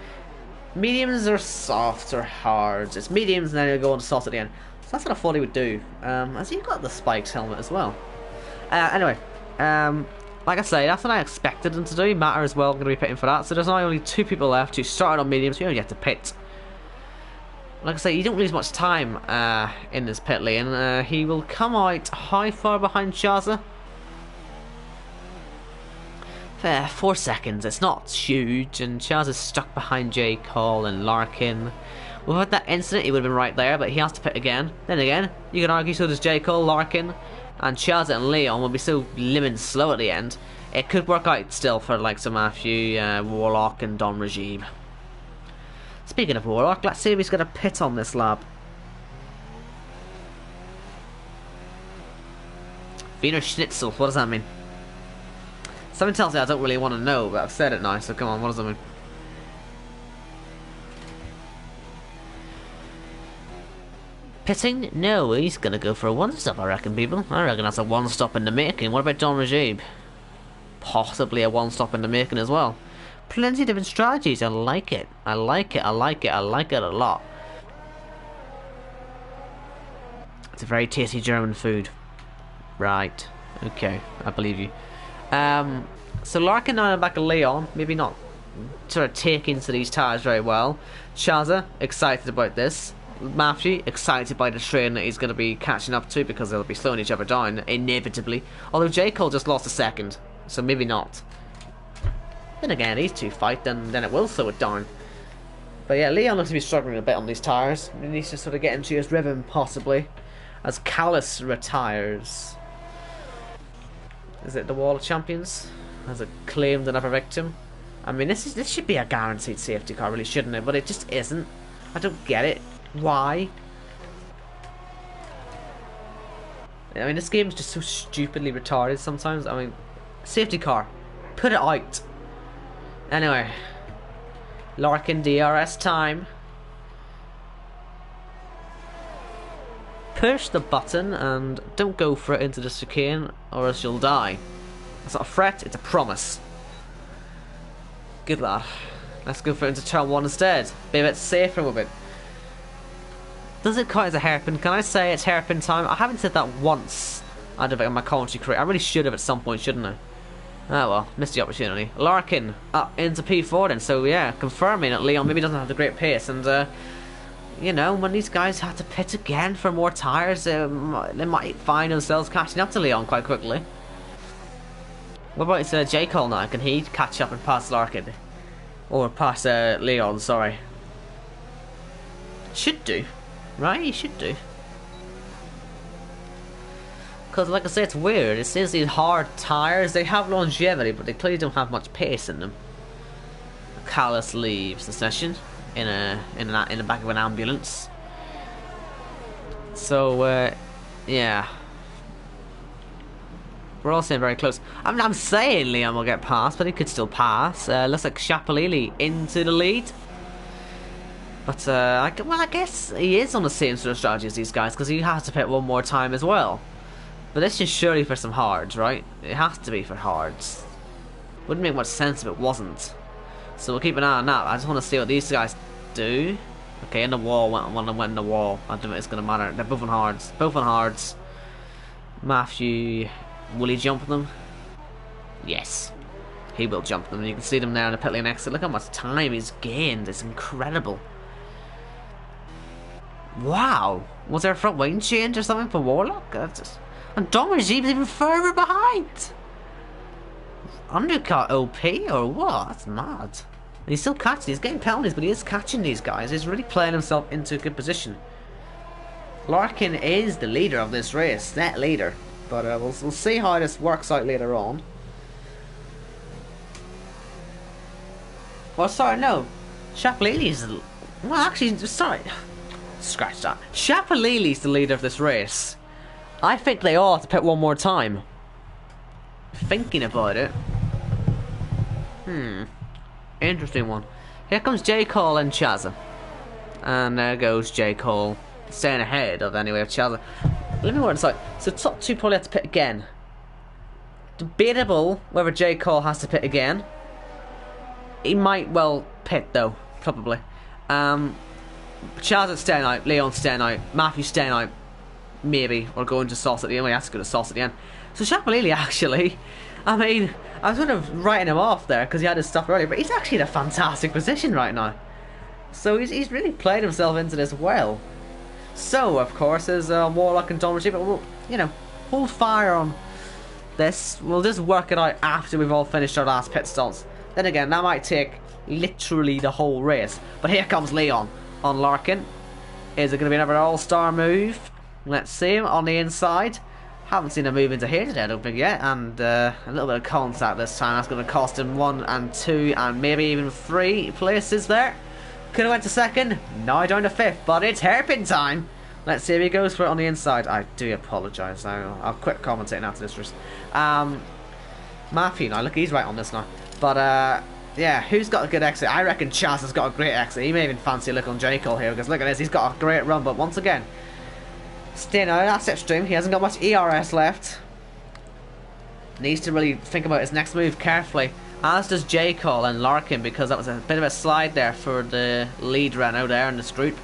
Mediums or soft or hards? It's mediums and then he'll go on to soft at the end. So that's what I thought he would do. Has he got the spikes helmet as well? Anyway, like I say, that's what I expected him to do. Matter as well, I'm going to be pitting for that. So there's now only 2 people left who started on mediums. We only have to pit. Like I say, you don't lose much time in this pit lane. He will come out how far behind Chaza? 4 seconds. It's not huge, and Chaza's stuck behind J. Cole and Larkin. Without that incident, he would have been right there, but he has to pit again. Then again, you can argue so does J. Cole, Larkin, and Chaza and Leon will be so limit slow at the end. It could work out still for like some Matthew, Warlock, and Don Regime. Speaking of Warlock, let's see if he's got a pit on this lap. Wiener Schnitzel, what does that mean? Something tells me I don't really want to know, but I've said it now, so come on, what does that mean? Pitting? No, he's gonna go for a one-stop, I reckon, people. I reckon that's a one-stop in the making. What about Don Rajib? Possibly a one-stop in the making as well. Plenty of different strategies. I like it. I like it. I like it. I like it a lot. It's a very tasty German food. Right. Okay. I believe you. So Larkin now on the back of Leon. Maybe not sort of taking to these tires very well. Chaza, excited about this. Matthew, excited by the train that he's going to be catching up to because they'll be slowing each other down, inevitably. Although J. Cole just lost a second, so maybe not. Then again, these two fight, then it will slow it down. But yeah, Leon looks to be struggling a bit on these tyres. He needs to sort of get into his rhythm, possibly. As Callis retires. Is it the Wall of Champions? Has it claimed another victim? I mean, this should be a guaranteed safety car, really, shouldn't it? But it just isn't. I don't get it. Why? I mean, this game is just so stupidly retarded sometimes. I mean, safety car. Put it out. Anyway. Larkin DRS time. Push the button and don't go for it into the chicane or else you'll die. It's not a threat, it's a promise. Good lad. Let's go for it into turn 1 instead. Be a bit safer with it. Does it count as a hairpin? Can I say it's hairpin time? I haven't said that once out of it in my commentary career. I really should have at some point, shouldn't I? Oh well, missed the opportunity. Larkin up into P4 then, so yeah, confirming that Leon maybe doesn't have the great pace, and you know, when these guys have to pit again for more tyres, they might find themselves catching up to Leon quite quickly. What about J. Cole now? Can he catch up and pass Larkin? Or pass Leon, sorry. Should do. Right? He should do. Because, like I say, it's weird. It says these hard tyres, they have longevity, but they clearly don't have much pace in them. Callis leaves the session in the back of an ambulance. So, yeah. We're all saying very close. I'm saying Leon will get past, but he could still pass. Looks like Chapalili into the lead. But, I guess he is on the same sort of strategy as these guys, because he has to pit one more time as well. But this is surely for some hards, right? It has to be for hards. Wouldn't make much sense if it wasn't. So we'll keep an eye on that. I just want to see what these guys do. Okay, in the wall, one went in the wall. I don't think it's going to matter. They're both on hards. Both on hards. Matthew, will he jump them? Yes. He will jump them. You can see them there in the pit lane exit. Look how much time he's gained. It's incredible. Wow. Was there a front wing change or something for Warlock? And Dominic is even further behind. Undercut OP or what? That's mad. And he's still catching. He's getting penalties, but he is catching these guys. He's really playing himself into a good position. Larkin is the leader of this race, net leader. But we'll see how this works out later on. Well, sorry, no. Chapalili's the... Well, actually, sorry. Scratch that. Chapalili's the leader of this race. I think they ought to pit one more time. Thinking about it. Interesting one. Here comes J. Cole and Chaza. And there goes J. Cole. Staying ahead of anyway of Chaza. Let me work this out. So top two probably have to pit again. Debatable whether J. Cole has to pit again. He might well pit though, probably. Chaza's staying out, Leon's staying out, Matthew's staying out, maybe, or going to Sauce at the end. Well, he has to go to Sauce at the end. So Chapalili actually, I mean, I was sort of writing him off there because he had his stuff earlier, but he's actually in a fantastic position right now. So he's really played himself into this well. So, of course, there's Warlock and Don Rajib, but we'll, you know, hold fire on this. We'll just work it out after we've all finished our last pit stops. Then again, that might take literally the whole race. But here comes Leon on Larkin. Is it going to be another all-star move? Let's see him on the inside. Haven't seen him move into here today, I don't think yet. And a little bit of contact this time. That's going to cost him 1 and 2 and maybe even 3 places there. Could have went to second. Now down to 5th. But it's hairpin time. Let's see if he goes for it on the inside. I do apologise. I'll quit commentating after this race. Matthew now, look, he's right on this now. But, yeah, who's got a good exit? I reckon Chaz has got a great exit. He may even fancy a look on J. Cole here, because look at this, he's got a great run, but once again, staying out of that slipstream, he hasn't got much ERS left. Needs to really think about his next move carefully, as does J. Cole and Larkin, because that was a bit of a slide there for the lead Renault there in this group.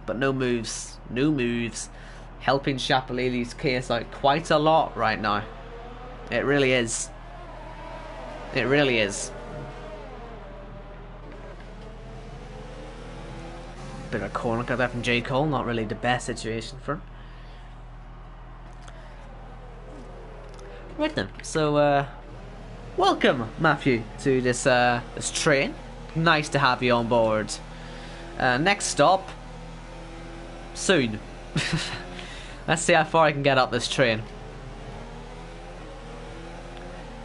But no moves, helping Chapelili's case out quite a lot right now. It really is. It really is. Bit of a corner cut there from J. Cole, not really the best situation for him. Right then, so welcome Matthew to this this train. Nice to have you on board. Next stop, soon. Let's see how far I can get up this train.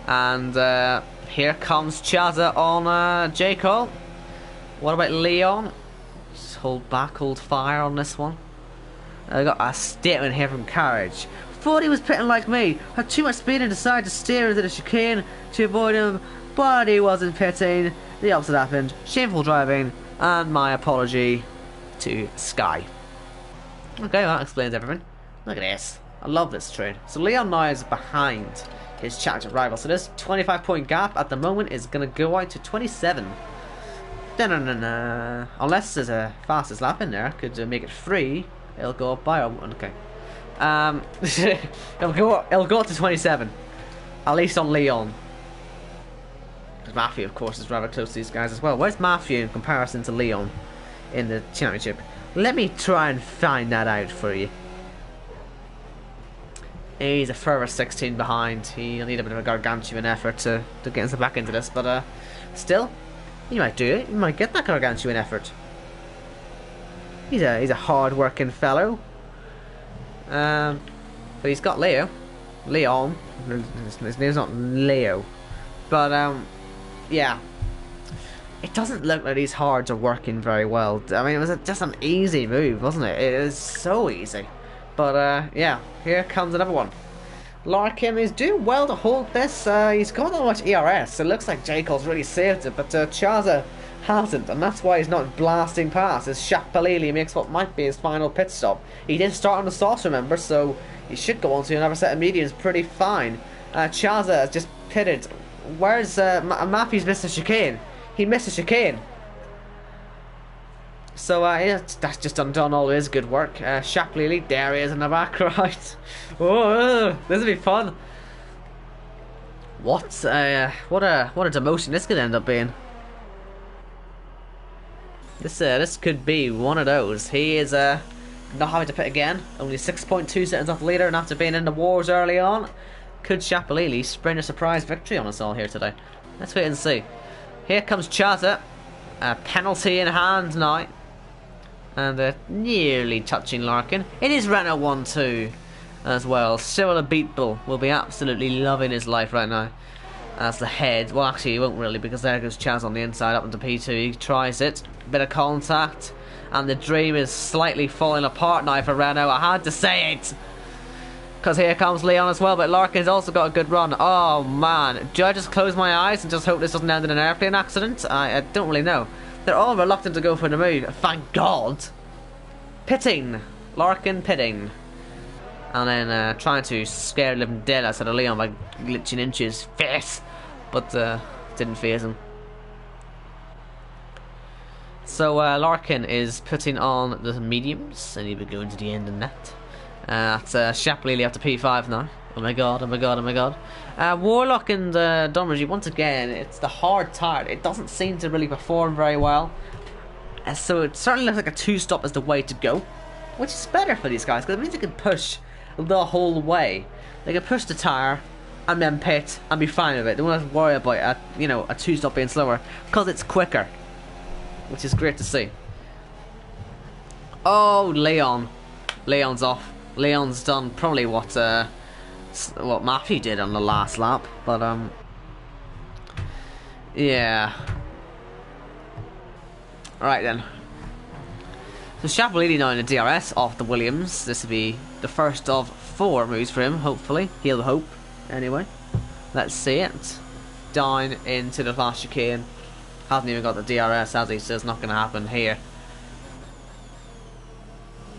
And here comes Chaza on J. Cole. What about Leon? Just hold back, hold fire on this one. I got a statement here from Carriage. Thought he was pitting like me. Had too much speed and decided to steer into the chicane to avoid him, but he wasn't pitting. The opposite happened. Shameful driving, and my apology to Sky. Okay, well, that explains everything. Look at this. I love this train. So Leon now is behind his championship rival. So this 25-point gap at the moment is going to go out to 27. Unless there's a fastest lap in there, could make it free. It'll go up by okay. It'll go up to 27, at least on Leon. Because Matthew, of course, is rather close to these guys as well. Where's Matthew in comparison to Leon in the championship? Let me try and find that out for you. He's a further 16 behind. He'll need a bit of a gargantuan effort to get himself back into this, but still, he might do it. He might get that gargantuan effort. He's a hard-working fellow. But he's got Leon. His name's not Leo, but yeah, it doesn't look like these hards are working very well. I mean, it was just an easy move, wasn't it? It is so easy. But yeah, here comes another one. Larkin is doing well to hold this. He's got not much ERS. It looks like J. Cole's really saved it, but Chaza hasn't, and that's why he's not blasting past as Chapelili makes what might be his final pit stop. He did start on the sauce, remember, so he should go on to another set of mediums pretty fine. Chaza has just pitted. Where's Matthew's missed a chicane? He missed a chicane. So yeah, that's just undone all his good work. Chapelili, there he is in the back right. Oh, this will be fun. What a demotion this could end up being. This could be one of those. He is not having to pit again. Only 6.2 seconds off the leader, and after being in the wars early on, could Chapelili spring a surprise victory on us all here today? Let's wait and see. Here comes Chaza. Penalty in hand now. And nearly touching Larkin. It is Renault 1-2 as well. Cyril Beatbull will be absolutely loving his life right now. As the head, well actually he won't really, because there goes Chaz on the inside up into P2. He tries it, bit of contact, and the dream is slightly falling apart now for Renault. I had to say it, because here comes Leon as well, but Larkin's also got a good run. Oh man, do I just close my eyes and just hope this doesn't end in an airplane accident? I don't really know. They're all reluctant to go for the move, thank God. Pitting, Larkin pitting. And then trying to scare the living dead out of Leon by glitching into his face, but didn't phase him. So Larkin is putting on the mediums, and he'll be going to the end of that. That's Chapelili after P5 now. Oh my god, oh my god, oh my god. Warlock and Domergy, once again, it's the hard tire. It doesn't seem to really perform very well. So it certainly looks like a two-stop is the way to go, which is better for these guys, because it means they can push the whole way. They can push the tire and then pit and be fine with it. They won't have to worry about a two-stop being slower, because it's quicker, which is great to see. Oh, Leon's off. Leon's done probably what Matthew did on the last lap, but yeah. Alright then. So Chapelili now in the DRS off the Williams. This will be the first of 4 moves for him, hopefully. He'll hope. Anyway, let's see it. Down into the last chicane. Hasn't even got the DRS, has he? So it's not going to happen here.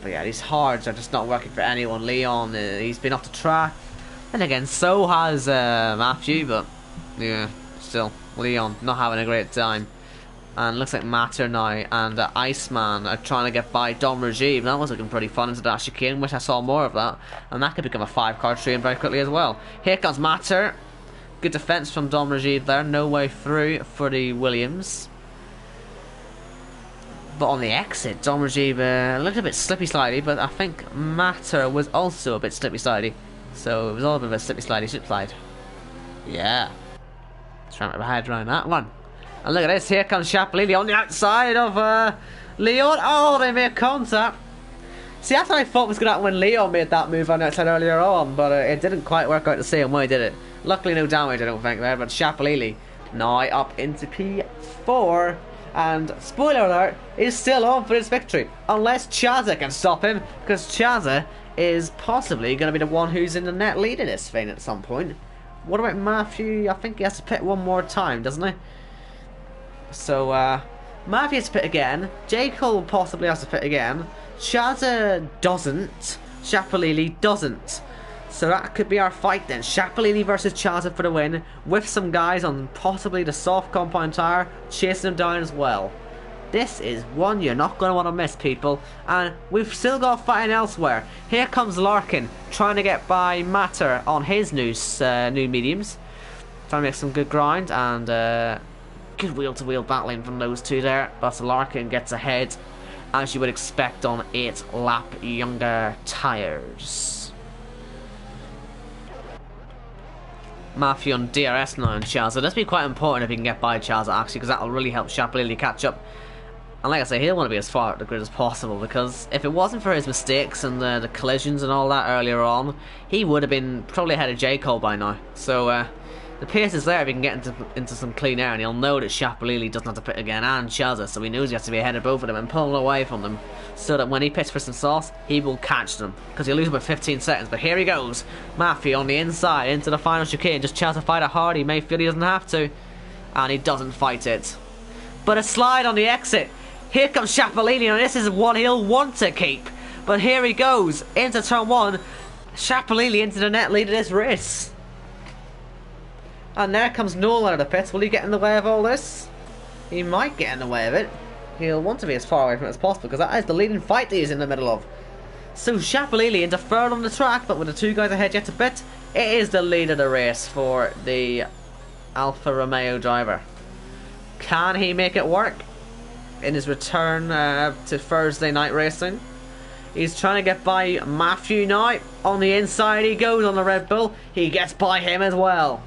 But yeah, these hards are just not working for anyone. Leon, he's been off the track. And again, so has Matthew, but yeah, still, Leon not having a great time. And looks like Matter now and Iceman are trying to get by Dom Rajiv. That was looking pretty fun into that chicane. Wish I saw more of that. And that could become a 5-car train very quickly as well. Here comes Matter. Good defense from Dom Rajiv there. No way through for the Williams. But on the exit, Dom Rajiv looked a bit slippy-slidey, but I think Matter was also a bit slippy-slidey. So it was all a bit of a slippy-slidey slip-slide. Yeah. Trying to wrap my head around that one. And look at this, here comes Chapolini on the outside of Leon. Oh, they made contact. See, that's what I thought was going to happen when Leon made that move on the outside earlier on, but it didn't quite work out the same way, did it? Luckily, no damage, I don't think, there, but Chapolini now up into P4. And, spoiler alert, is still on for his victory. Unless Chaza can stop him, because Chaza is possibly going to be the one who's in the net leading this thing at some point. What about Matthew? I think he has to pit one more time, doesn't he? So, Matthew has to pit again. J. Cole possibly has to pit again. Chaza doesn't. Chapolini doesn't. So that could be our fight then. Chapolini versus Chaza for the win, with some guys on possibly the soft compound tire chasing him down as well. This is one you're not going to want to miss, people. And we've still got fighting elsewhere. Here comes Larkin trying to get by Matter on his new mediums. Trying to make some good ground and good wheel-to-wheel battling from those two there. But Larkin gets ahead, as you would expect, on 8-lap younger tyres. Matthew on DRS now on Chaza. That's be quite important if he can get by Chaza, actually, because that will really help Chapolini catch up. And like I say, he'll want to be as far up the grid as possible, because if it wasn't for his mistakes and the collisions and all that earlier on, he would have been probably ahead of J. Cole by now. So, the pace is there if he can get into some clean air, and he'll know that Chapolini doesn't have to pit again, and Chaza, so he knows he has to be ahead of both of them and pull away from them, so that when he pits for some sauce, he will catch them, because he'll lose about 15 seconds. But here he goes, Matthew on the inside into the final chicane. Just Chaza fight it hard. He may feel he doesn't have to, and he doesn't fight it. But a slide on the exit. Here comes Chapolini, and this is one he'll want to keep. But here he goes into turn 1. Chapolini into the net lead of this race. And there comes Noel out of the pits. Will he get in the way of all this? He might get in the way of it. He'll want to be as far away from it as possible, because that is the leading fight that he's in the middle of. So Chapolini into third on the track, but with the two guys ahead yet to pit, it is the lead of the race for the Alfa Romeo driver. Can he make it work in his return to Thursday night racing? He's trying to get by Matthew now. On the inside he goes on the Red Bull. He gets by him as well.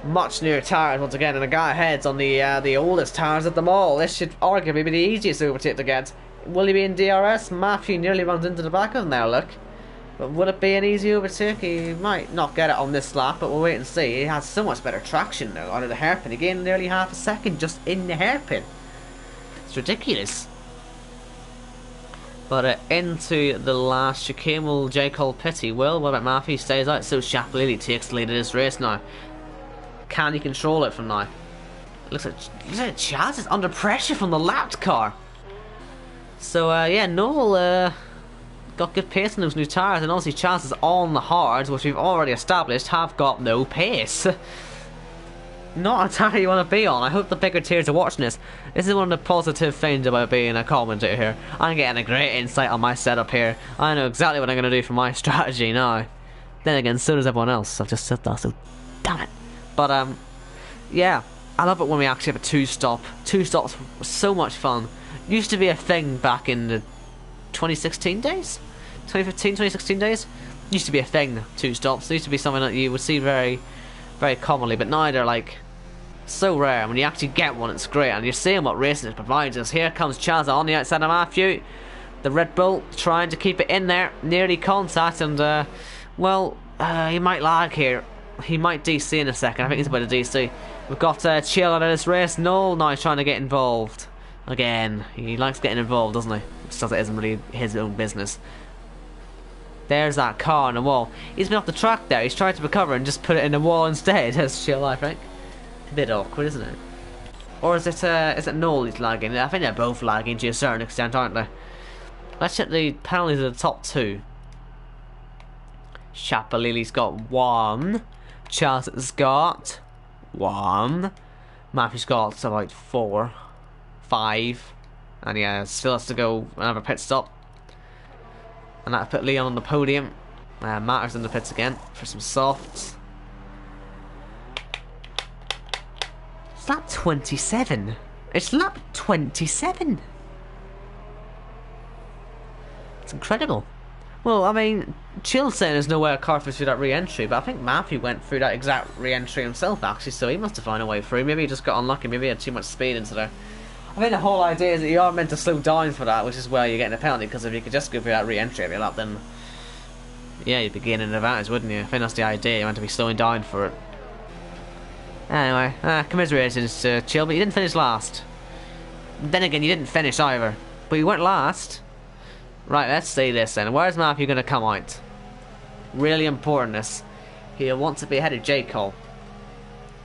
Much newer tyres once again, and the guy ahead's on the oldest tyres at them all. This should arguably be the easiest overtake to get. Will he be in DRS? Matthew nearly runs into the back of him there, look. But would it be an easy overtake? He might not get it on this lap, but we'll wait and see. He has so much better traction now out of the hairpin. He gained nearly half a second just in the hairpin. It's ridiculous. But into the last chicane, will J. Cole pit? He will. What about Matthew? Stays out. So Chapolini takes the lead of this race now. Can he control it from now? Looks like Chaz is under pressure from the lapped car. So yeah, Noel got good pace in those new tyres, and obviously Chaz is on the hards, which we've already established have got no pace. Not a tire you want to be on. I hope the bigger tiers are watching this. This is one of the positive things about being a commentator here. I'm getting a great insight on my setup here. I know exactly what I'm going to do for my strategy now. Then again, so does everyone else. I've just said that, so damn it. But yeah, I love it when we actually have a two-stop. Two stops was so much fun. Used to be a thing back in the 2016 days? 2015, 2016 days? Used to be a thing, two stops. Used to be something that you would see very, very commonly, but now they're like so rare. When you actually get one, it's great, and you're seeing what racing it provides us. Here comes Chaza on the outside of Matthew. The Red Bull trying to keep it in there, nearly contact, and well, he might lag here. He might DC in a second. I think he's about to DC. We've got Chill out of this race. Noel now trying to get involved. Again, he likes getting involved, doesn't he? Just as it isn't really his own business. There's that car on the wall. He's been off the track there. He's tried to recover and just put it in the wall instead. That's chill life, right? A bit awkward, isn't it? Or is it Noel he's lagging? I think they're both lagging to a certain extent, aren't they? Let's check the penalties of the top two. Chapalili's got 1. Charles has got 1. Matthew's got about 4, 5. And yeah, still has to go another pit stop. And that'll put Leon on the podium. Matter's in the pits again for some softs. It's lap 27. It's lap 27. It's incredible. Well, I mean, Chill's saying there's no way a car fits through that re-entry, but I think Matthew went through that exact re-entry himself, actually, so he must have found a way through. Maybe he just got unlucky, maybe he had too much speed into there. I think the whole idea is that you are meant to slow down for that, which is where you're getting a penalty, because if you could just go through that re-entry every lap, then yeah, you'd be gaining an advantage, wouldn't you? I think that's the idea, you're meant to be slowing down for it. Anyway, commiserations to Chill, but you didn't finish last. Then again, you didn't finish either, but you weren't last. Right, let's see this then. Where's Matthew going to come out? Really important this. He'll want to be ahead of J. Cole.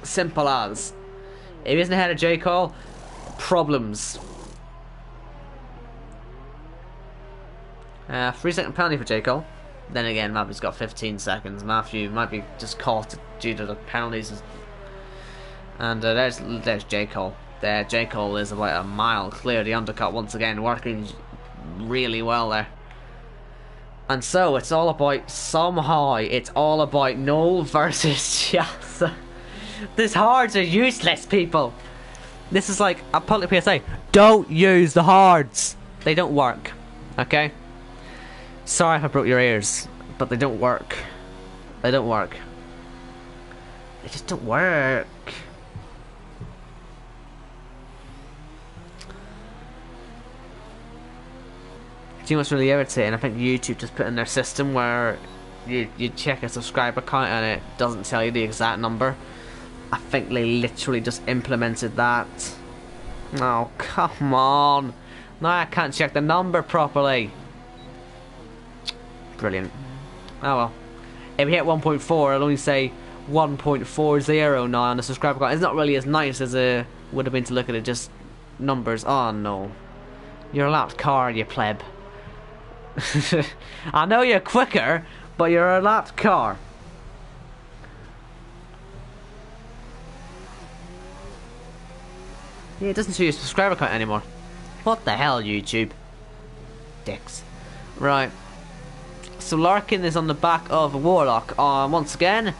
Simple as. If he isn't ahead of J. Cole, problems. 3-second penalty for J. Cole. Then again, Matthew's got 15 seconds. Matthew might be just caught due to the penalties. And there's J. Cole. There, J. Cole is about a mile clear. The undercut once again working really well there. And so it's all about somehow it's all about Noel versus Chelsea. These hards are useless, people. This is like a public PSA. Don't use the hards. They don't work. Okay? Sorry if I broke your ears, but they don't work. They don't work. They just don't work. Do you know what's really irritating? I think YouTube just put in their system where you check a subscriber count and it doesn't tell you the exact number. I think they literally just implemented that. Oh, come on. Now I can't check the number properly. Brilliant. Oh well. If we hit 1.4, it'll only say 1.40 now on the subscriber count. It's not really as nice as it would have been to look at it just numbers. Oh no. You're a lapped car, you pleb. I know you're quicker, but you're a lapped car. Yeah, it doesn't show your subscriber count anymore. What the hell, YouTube? Dicks. Right. So Larkin is on the back of Warlock. Once again,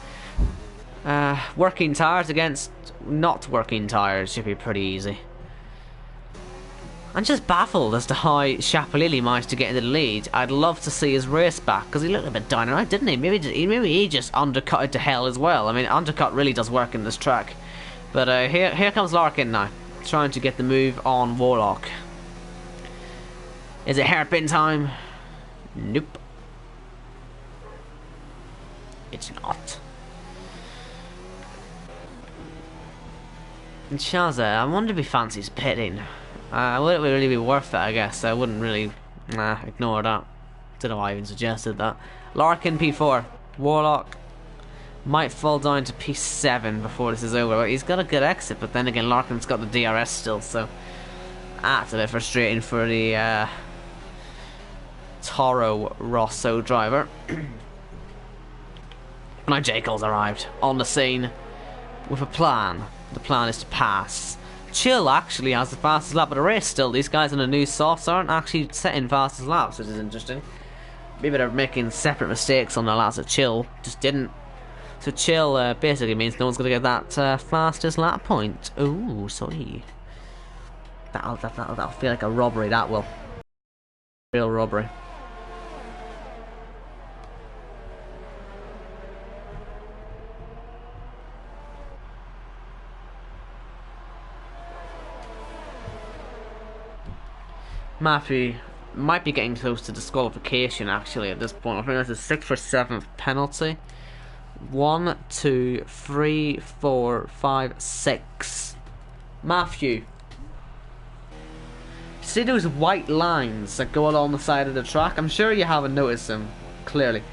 working tyres against not working tyres should be pretty easy. I'm just baffled as to how Chapalili managed to get into the lead. I'd love to see his race back, because he looked a bit down and out, didn't he? Maybe he just undercutted to hell as well. I mean, undercut really does work in this track. But here comes Larkin now, trying to get the move on Warlock. Is it hairpin time? Nope. It's not. And Shaza, I wonder if he fancies pitting. Would it really be worth it, I guess? I wouldn't really... Nah, ignore that. Don't know why I even suggested that. Larkin P4. Warlock might fall down to P7 before this is over. But he's got a good exit, but then again, Larkin's got the DRS still, so... That's a bit frustrating for the Toro Rosso driver. Now J. Cole's arrived on the scene with a plan. The plan is to pass. Chill actually has the fastest lap of the race still. These guys on the new softs aren't actually setting fastest laps, which is interesting. Maybe they're making separate mistakes on the laps that Chill just didn't. So Chill basically means no one's going to get that fastest lap point. Ooh, sorry. That'll feel like a robbery, that will. Real robbery. Matthew might be getting close to disqualification actually at this point. I think that's a 6th or 7th penalty. 1, 2, 3, 4, 5, 6. Matthew. See those white lines that go along the side of the track? I'm sure you haven't noticed them. clearly.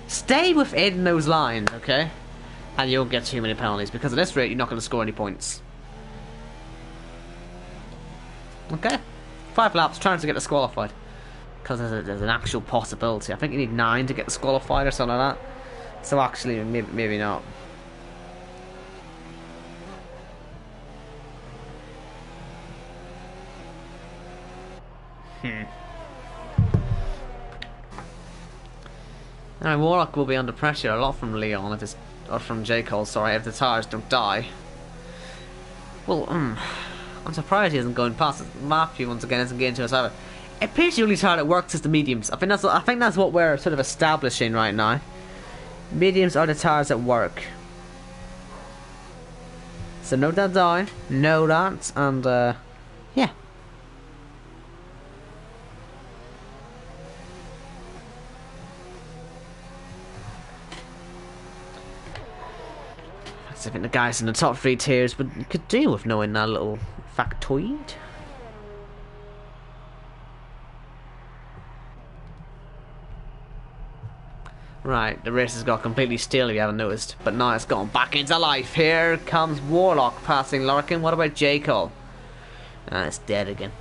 Stay within those lines, okay? And you won't get too many penalties, because at this rate, you're not going to score any points. Okay. 5 laps, trying to get disqualified. Because there's an actual possibility. I think you need 9 to get disqualified or something like that. So actually, maybe not. Now Warlock will be under pressure a lot from Leon if it's, or from J. Cole, sorry, if the tires don't die. Well, I'm surprised he isn't going past it. Matthew once again isn't getting to us either. It appears the only tire that works is the mediums. I think that's what we're sort of establishing right now. Mediums are the tires that work. So note that down, know that, and yeah. I think the guys in the top 3 tiers could do with knowing that little factoid. Right, the race has got completely still if you haven't noticed, but now it's gone back into life. Here comes Warlock passing Larkin. What about J. Cole? It's dead again.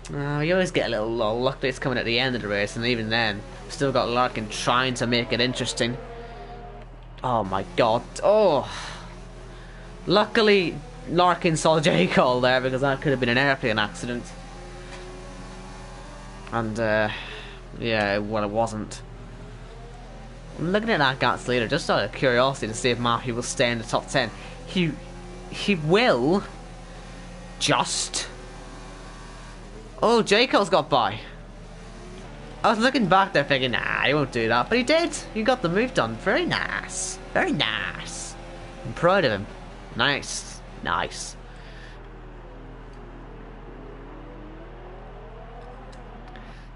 You always get a little lull. Luckily it's coming at the end of the race, and even then, still got Larkin trying to make it interesting. Oh my god. Oh! Luckily, Larkin saw J. Cole there, because that could have been an airplane accident. And, yeah, well, it wasn't. I'm looking at that Gats later, just out of curiosity to see if Matthew will stay in the top 10. He will. Just. Oh, J. Cole's got by. I was looking back there thinking, nah, he won't do that. But he did. He got the move done. Very nice. Very nice. I'm proud of him. Nice. Nice.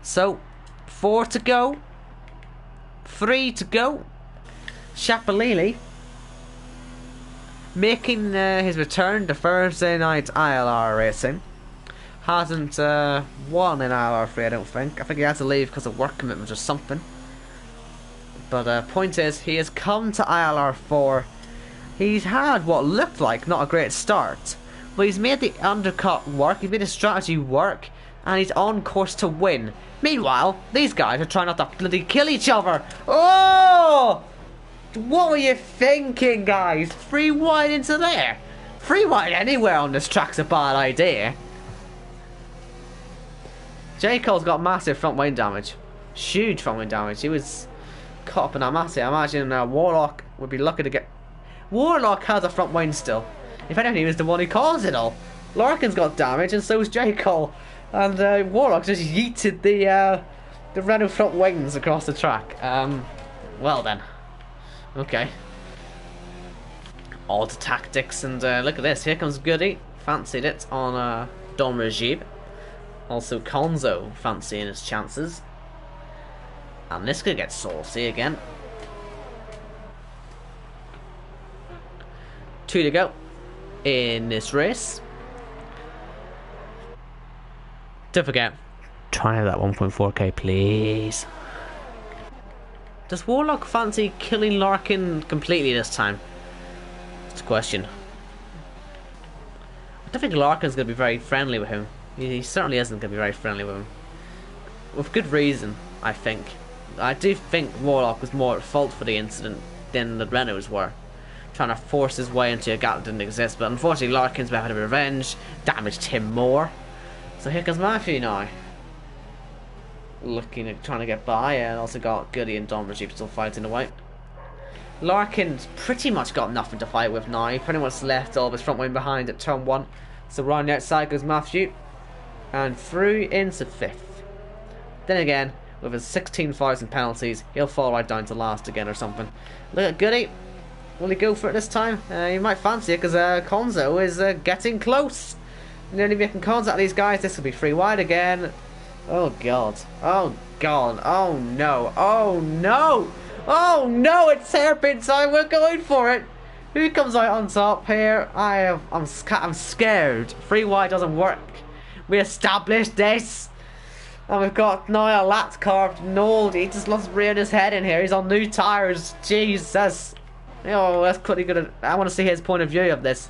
So, 4 to go. 3 to go. Shapalili making his return to Thursday night ILR racing. Hasn't won in ILR3, I don't think. I think he had to leave because of work commitments or something. But point is, he has come to ILR4. He's had what looked like not a great start, but he's made the undercut work, he's made his strategy work, and he's on course to win. Meanwhile, these guys are trying not to bloody kill each other. Oh! What were you thinking, guys? Free wide into there. Free wide anywhere on this track's a bad idea. J. Cole's got massive front wing damage. Huge front wing damage. He was caught up in that massive. I imagine Warlock would be lucky to get... Warlock has a front wing still. If anything, he was the one who caused it all. Larkin's got damage, and so's J. Cole. And Warlock just yeeted the Renault front wings across the track. Well then. Okay. Odd tactics, and look at this. Here comes Goody. Fancied it on Dom Regib. Also Konzo fancying his chances. And this could get saucy again. 2 to go in this race. Don't forget, try that 1.4k please. Does Warlock fancy killing Larkin completely this time? It's a question. I don't think Larkin's going to be very friendly with him. He certainly isn't going to be very friendly with him. With good reason, I think. I do think Warlock was more at fault for the incident than the Renaults were. Trying to force his way into a gap that didn't exist, but unfortunately Larkin's been having revenge, damaged him more. So here comes Matthew now. Looking at trying to get by, and also got Goody and Dom Regib still fighting away. Larkin's pretty much got nothing to fight with now. He pretty much left all of his front wing behind at turn 1. So round the outside goes Matthew. And through into 5th. Then again, with his 16,000 penalties, he'll fall right down to last again or something. Look at Goody. Will he go for it this time? He might fancy it because Konzo is getting close. Nearly making contact with these guys. This will be free wide again. Oh god. Oh god. Oh no. Oh no. Oh no. It's hairpin time. We're going for it. Who comes out on top here? I'm scared. Free wide doesn't work. We established this. And we've got Niall Lat carved Noel. He just loves rearing his head in here. He's on new tyres. Jesus. Oh, that's pretty good. I want to see his point of view of this.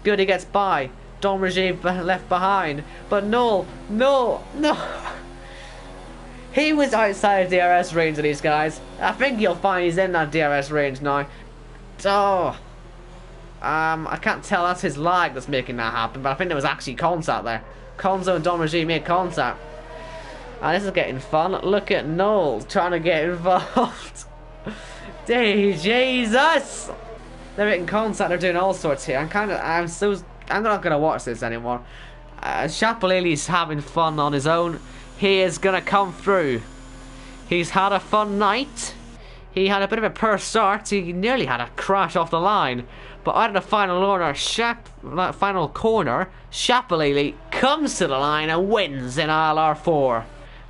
Good, he gets by. Don Regime left behind. But Noel, no. He was outside of DRS range of these guys. I think you'll find he's in that DRS range now. Oh. I can't tell, that's his lag that's making that happen, but I think there was actually contact there. Conzo and Don Regime made contact. And this is getting fun. Look at Noel trying to get involved. Jesus! They're making contact, they're doing all sorts here. I'm not gonna watch this anymore. Chapelili's having fun on his own. He is gonna come through. He's had a fun night. He had a bit of a poor start. He nearly had a crash off the line. But out of the final corner, Chapelili comes to the line and wins in ILR4.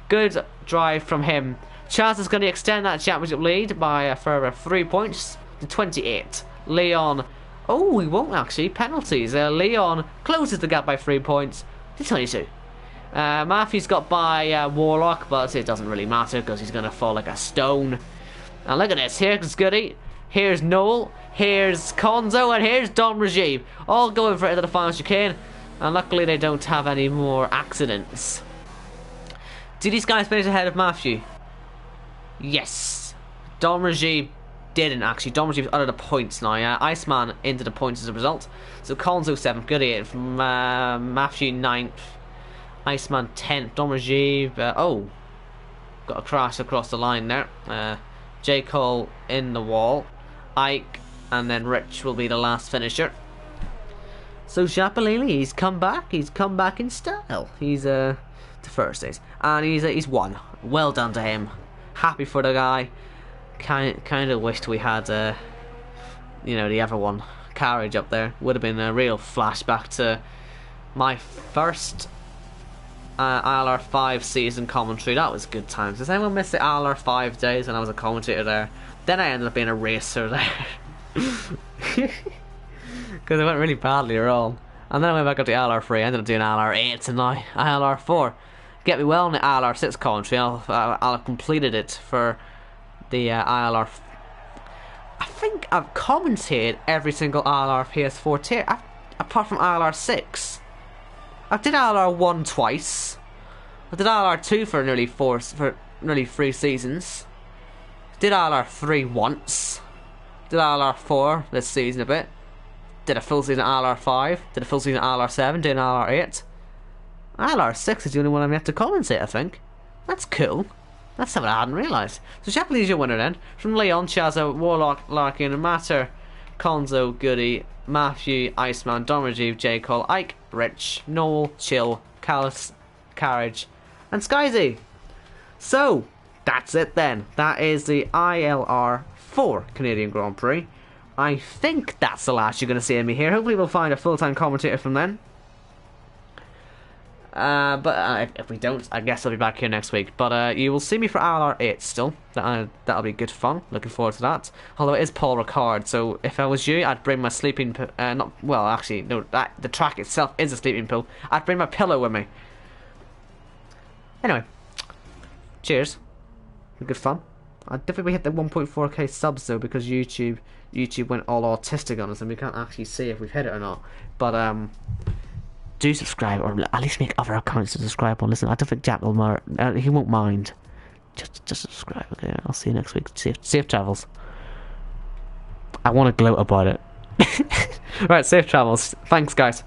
Good drive from him. Chaz is going to extend that championship lead by a further 3 points to 28. Leon, oh, he won't actually. Penalties. Leon closes the gap by 3 points to 22. Matthew's got by Warlock, but it doesn't really matter because he's going to fall like a stone. And look at this. Here's Goody. Here's Noel. Here's Conzo. And here's Don Regime. All going for it into the final chicane. And luckily they don't have any more accidents. Did these guys finish ahead of Matthew? Yes. Don Regime didn't actually. Don Regime's out of the points now. Iceman into the points as a result. So Conzo 7th. Goody 8th. Matthew 9th. Iceman 10th. Don Regime. Oh. Got a crash across the line there. J. Cole in the wall. Ike and then Rich will be the last finisher. So Chapelili, he's come back. He's come back in style. He's to first days, and he's won. Well done to him. Happy for the guy. Kind of wished we had you know, the Everone carriage up there. Would have been a real flashback to my first ILR5 season commentary. That was good times. Does anyone miss the ILR5 days when I was a commentator there? Then I ended up being a racer there. Because it went really badly all. And then I went back up to ILR3. I ended up doing ILR8 and now ILR4. Get me well in the ILR6 commentary. I'll have completed it for the ILR. I think I've commentated every single ILR PS4 tier apart from ILR6. I did ILR1 twice. I did ILR2 for nearly 3 seasons. Did ILR3 once. Did ILR4 this season a bit. Did a full season ILR5. Did a full season ILR7. Did an ILR8. ILR6 is the only one I'm yet to commentate, I think. That's cool. That's something I hadn't realised. So Chapelili's your winner then. From Leon, Chaza, Warlock, Larkin, Matter, Conzo, Goody, Matthew, Iceman, Don Rajiv, J. Cole, Ike, Rich, Noel, Chill, Callus, Carriage, and Skyzy. So, that's it then. That is the ILR4 Canadian Grand Prix. I think that's the last you're going to see of me here. Hopefully we'll find a full-time commentator from then. But if we don't, I guess I'll be back here next week. But you will see me for ILR8 still. That'll be good fun. Looking forward to that. Although it is Paul Ricard, so if I was you, I'd bring my sleeping the track itself is a sleeping pill. I'd bring my pillow with me. Anyway, cheers. Good fun. I definitely hit the 1.4k subs though, because YouTube went all autistic on us and we can't actually see if we've hit it or not. But do subscribe, or at least make other accounts to subscribe on. Listen, I don't think Jack will he won't mind. Just subscribe. Okay, I'll see you next week. Safe travels. I want to gloat about it. Right, safe travels. Thanks, guys.